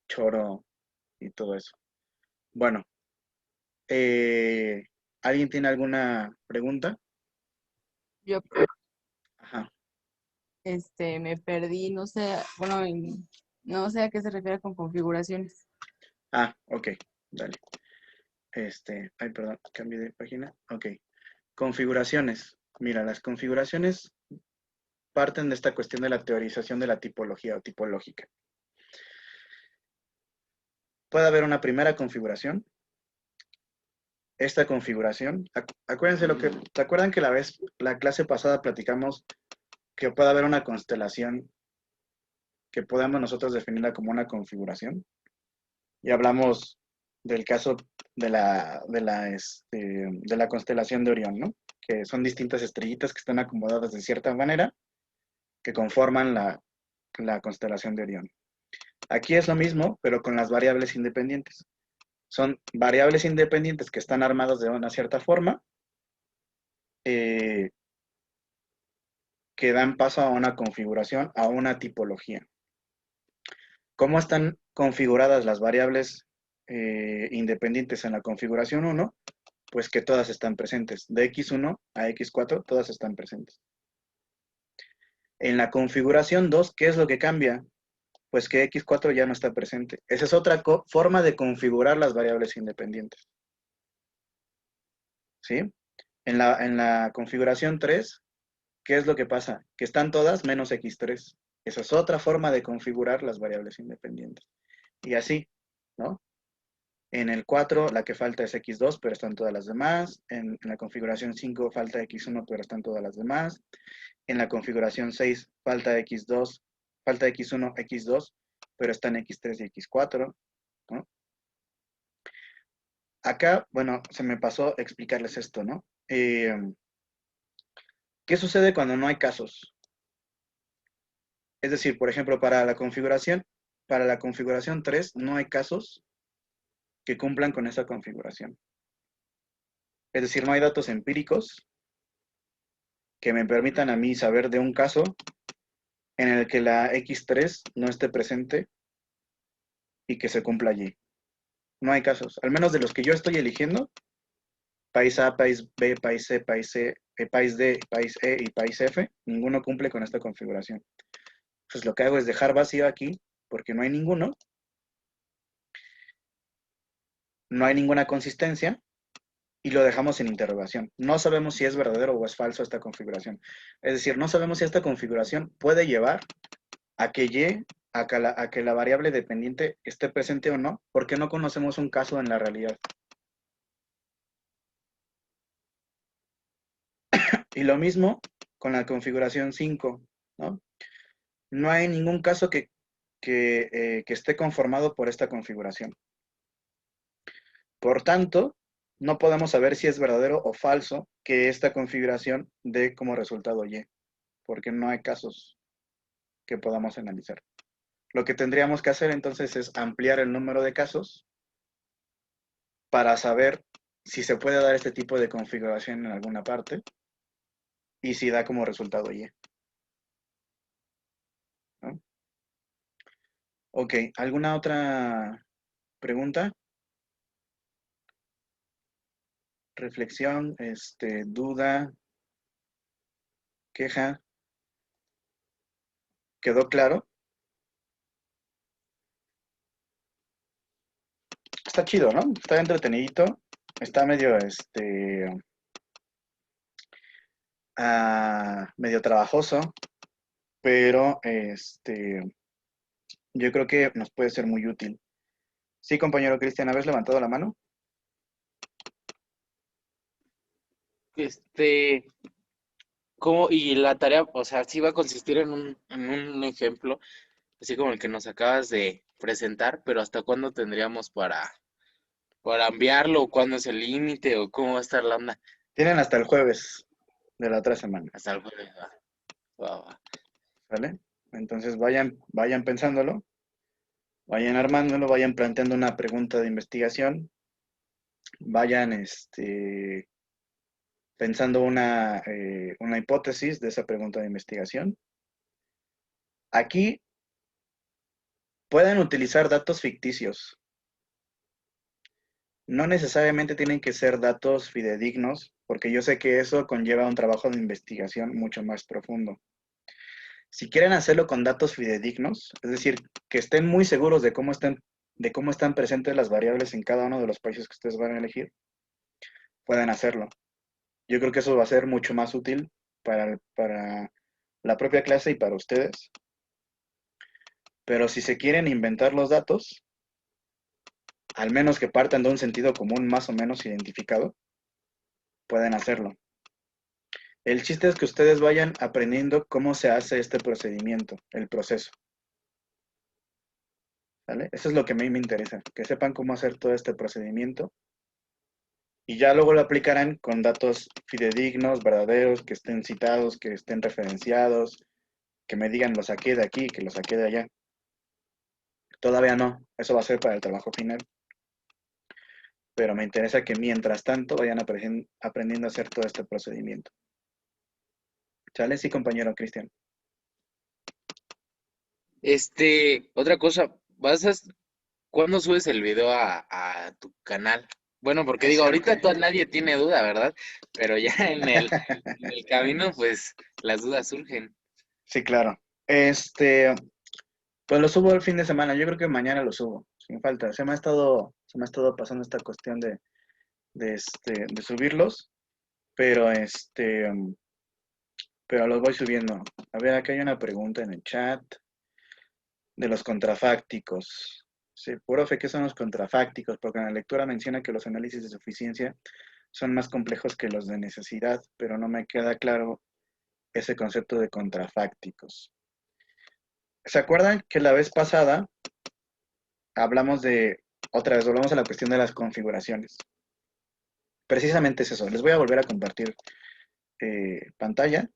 choro y todo eso. Bueno, ¿alguien tiene alguna pregunta? Yo Ajá. me perdí, no sé, bueno, no sé a qué se refiere con configuraciones. Ah, ok, dale. Ay, perdón, cambié de página. Ok. Configuraciones. Mira, las configuraciones parten de esta cuestión de la teorización de la tipología o tipológica. Puede haber una primera configuración. Esta configuración, acuérdense ¿te acuerdan que la clase pasada platicamos que puede haber una constelación que podamos nosotros definirla como una configuración? Y hablamos del caso de la constelación de Orión, ¿no? Que son distintas estrellitas que están acomodadas de cierta manera que conforman la constelación de Orión. Aquí es lo mismo, pero con las variables independientes. Son variables independientes que están armadas de una cierta forma, que dan paso a una configuración, a una tipología. ¿Cómo están configuradas las variables independientes en la configuración 1? Pues que todas están presentes. De x1 a x4, todas están presentes. En la configuración 2, ¿qué es lo que cambia? Pues que x4 ya no está presente. Esa es otra forma de configurar las variables independientes. ¿Sí? En la configuración 3, ¿qué es lo que pasa? Que están todas menos x3. Esa es otra forma de configurar las variables independientes. Y así, ¿no? En el 4, la que falta es x2, pero están todas las demás. En la configuración 5 falta x1, pero están todas las demás. En la configuración 6 falta x2, falta x1, x2, pero están x3 y x4, ¿no? Acá, bueno, se me pasó explicarles esto, ¿no? ¿Qué sucede cuando no hay casos? Es decir, por ejemplo, para la configuración 3 no hay casos que cumplan con esa configuración. Es decir, no hay datos empíricos que me permitan a mí saber de un caso en el que la x3 no esté presente y que se cumpla allí. No hay casos, al menos de los que yo estoy eligiendo, país A, país B, país C, país C, país D, país E y país F, ninguno cumple con esta configuración. Pues lo que hago es dejar vacío aquí, porque no hay ninguno, no hay ninguna consistencia, y lo dejamos en interrogación. No sabemos si es verdadero o es falso esta configuración. Es decir, no sabemos si esta configuración puede llevar a que a que la variable dependiente esté presente o no, porque no conocemos un caso en la realidad. Y lo mismo con la configuración 5, ¿no? No hay ningún caso que esté conformado por esta configuración. Por tanto, no podemos saber si es verdadero o falso que esta configuración dé como resultado Y, porque no hay casos que podamos analizar. Lo que tendríamos que hacer entonces es ampliar el número de casos para saber si se puede dar este tipo de configuración en alguna parte y si da como resultado Y, ¿no? Ok, ¿alguna otra pregunta? Reflexión, duda, queja. ¿Quedó claro? Está chido, ¿no? Está entretenidito. Está medio, medio trabajoso, pero, yo creo que nos puede ser muy útil. Sí, compañero Cristian, ¿habías levantado la mano? Este, ¿Cómo? Y la tarea, o sea, sí va a consistir en un ejemplo, así como el que nos acabas de presentar, pero ¿hasta cuándo tendríamos para enviarlo? ¿O cuándo es el límite? ¿O cómo va a estar la onda? Tienen hasta el jueves de la otra semana, Hasta el jueves, va, va, va. ¿vale? Entonces vayan pensándolo, vayan armándolo, vayan planteando una pregunta de investigación, vayan pensando una hipótesis de esa pregunta de investigación. Aquí pueden utilizar datos ficticios. No necesariamente tienen que ser datos fidedignos, porque yo sé que eso conlleva un trabajo de investigación mucho más profundo. Si quieren hacerlo con datos fidedignos, es decir, que estén muy seguros de cómo están presentes las variables en cada uno de los países que ustedes van a elegir, pueden hacerlo. Yo creo que eso va a ser mucho más útil para la propia clase y para ustedes. Pero si se quieren inventar los datos, al menos que partan de un sentido común más o menos identificado, pueden hacerlo. El chiste es que ustedes vayan aprendiendo cómo se hace este procedimiento, el proceso. ¿Vale? Eso es lo que a mí me interesa, que sepan cómo hacer todo este procedimiento y ya luego lo aplicarán con datos fidedignos, verdaderos, que estén citados, que estén referenciados, que me digan lo saqué de aquí, que lo saqué de allá. Todavía no, eso va a ser para el trabajo final. Pero me interesa que mientras tanto vayan aprendiendo a hacer todo este procedimiento. ¿Sale? Sí, compañero Cristian. Otra cosa, ¿cuándo subes el video a tu canal? Bueno, porque digo, ahorita nadie tiene duda, ¿verdad? Pero ya en el camino, pues las dudas surgen. Sí, claro. Pues lo subo el fin de semana. Yo creo que mañana lo subo, sin falta. Se me ha estado pasando esta cuestión de subirlos, pero pero los voy subiendo. A ver, acá hay una pregunta en el chat de los contrafácticos. Sí, profe, ¿qué son los contrafácticos? Porque en la lectura menciona que los análisis de suficiencia son más complejos que los de necesidad, pero no me queda claro ese concepto de contrafácticos. ¿Se acuerdan que la vez pasada volvamos a la cuestión de las configuraciones? Precisamente es eso. Les voy a volver a compartir pantalla.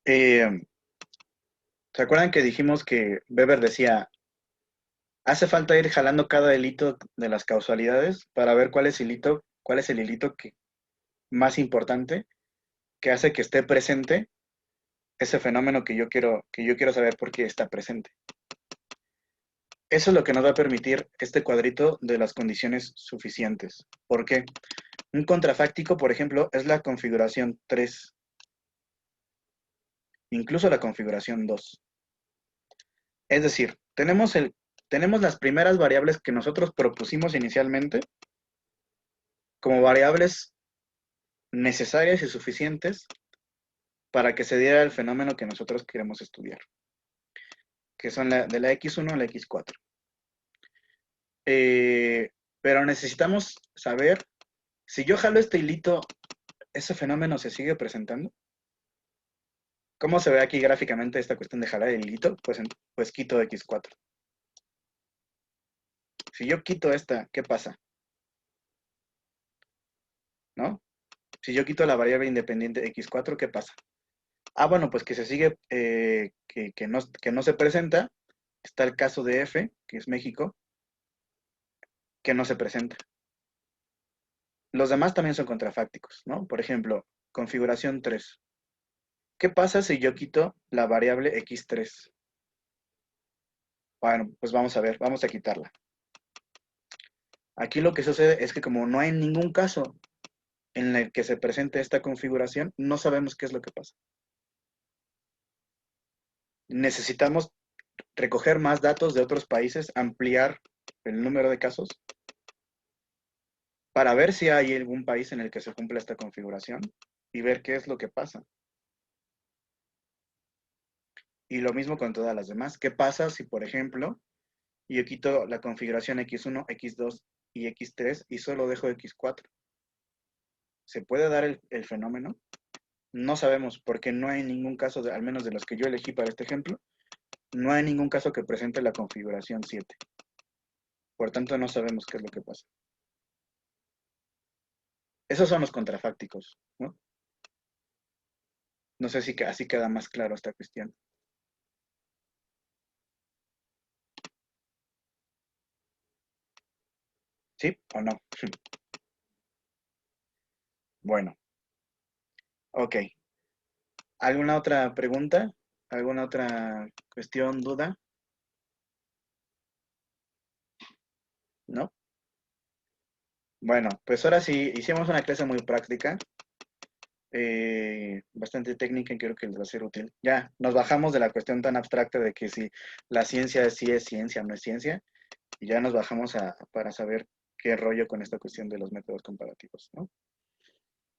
¿Se acuerdan que dijimos que Weber decía, hace falta ir jalando cada hilito de las causalidades para ver cuál es el hilito más importante que hace que esté presente ese fenómeno que yo quiero saber por qué está presente? Eso es lo que nos va a permitir este cuadrito de las condiciones suficientes. ¿Por qué? Un contrafáctico, por ejemplo, es la configuración 3, incluso la configuración 2. Es decir, tenemos las primeras variables que nosotros propusimos inicialmente como variables necesarias y suficientes para que se diera el fenómeno que nosotros queremos estudiar, que son de la X1 a la X4. Pero necesitamos saber si yo jalo este hilito, ¿ese fenómeno se sigue presentando? ¿Cómo se ve aquí gráficamente esta cuestión de jalar el hilito? Pues quito X4. Si yo quito esta, ¿qué pasa? ¿No? Si yo quito la variable independiente X4, ¿qué pasa? Bueno, pues que se sigue, que no se presenta. Está el caso de F, que es México, que no se presenta. Los demás también son contrafácticos, ¿no? Por ejemplo, configuración 3. ¿Qué pasa si yo quito la variable X3? Bueno, pues vamos a ver, vamos a quitarla. Aquí lo que sucede es que como no hay ningún caso en el que se presente esta configuración, no sabemos qué es lo que pasa. Necesitamos recoger más datos de otros países, ampliar el número de casos para ver si hay algún país en el que se cumple esta configuración y ver qué es lo que pasa. Y lo mismo con todas las demás. ¿Qué pasa si, por ejemplo, yo quito la configuración X1, X2 y X3 y solo dejo X4. ¿Se puede dar el fenómeno? No sabemos, porque no hay ningún caso, al menos de los que yo elegí para este ejemplo, no hay ningún caso que presente la configuración 7. Por tanto, no sabemos qué es lo que pasa. Esos son los contrafácticos, ¿no? No sé si así queda más claro esta cuestión. ¿Sí o no? Bueno, ok. ¿Alguna otra pregunta? ¿Alguna otra cuestión, duda? ¿No? Bueno, pues ahora sí, hicimos una clase muy práctica, bastante técnica y creo que les va a ser útil. Ya, nos bajamos de la cuestión tan abstracta de que si la ciencia sí es ciencia o no es ciencia, y ya nos bajamos para saber qué rollo con esta cuestión de los métodos comparativos, ¿no?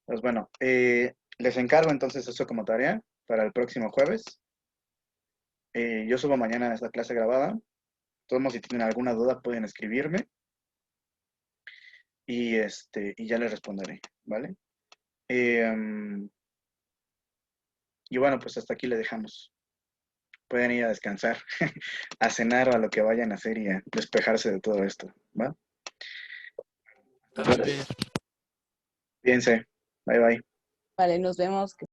Pues bueno, les encargo entonces eso como tarea para el próximo jueves. Yo subo mañana esta clase grabada. Todos modos, si tienen alguna duda pueden escribirme y ya les responderé, ¿vale? Y bueno, pues hasta aquí le dejamos. Pueden ir a descansar, a cenar o a lo que vayan a hacer y a despejarse de todo esto, ¿va? A dormir. Fíjense. Bye, bye. Vale, nos vemos. Que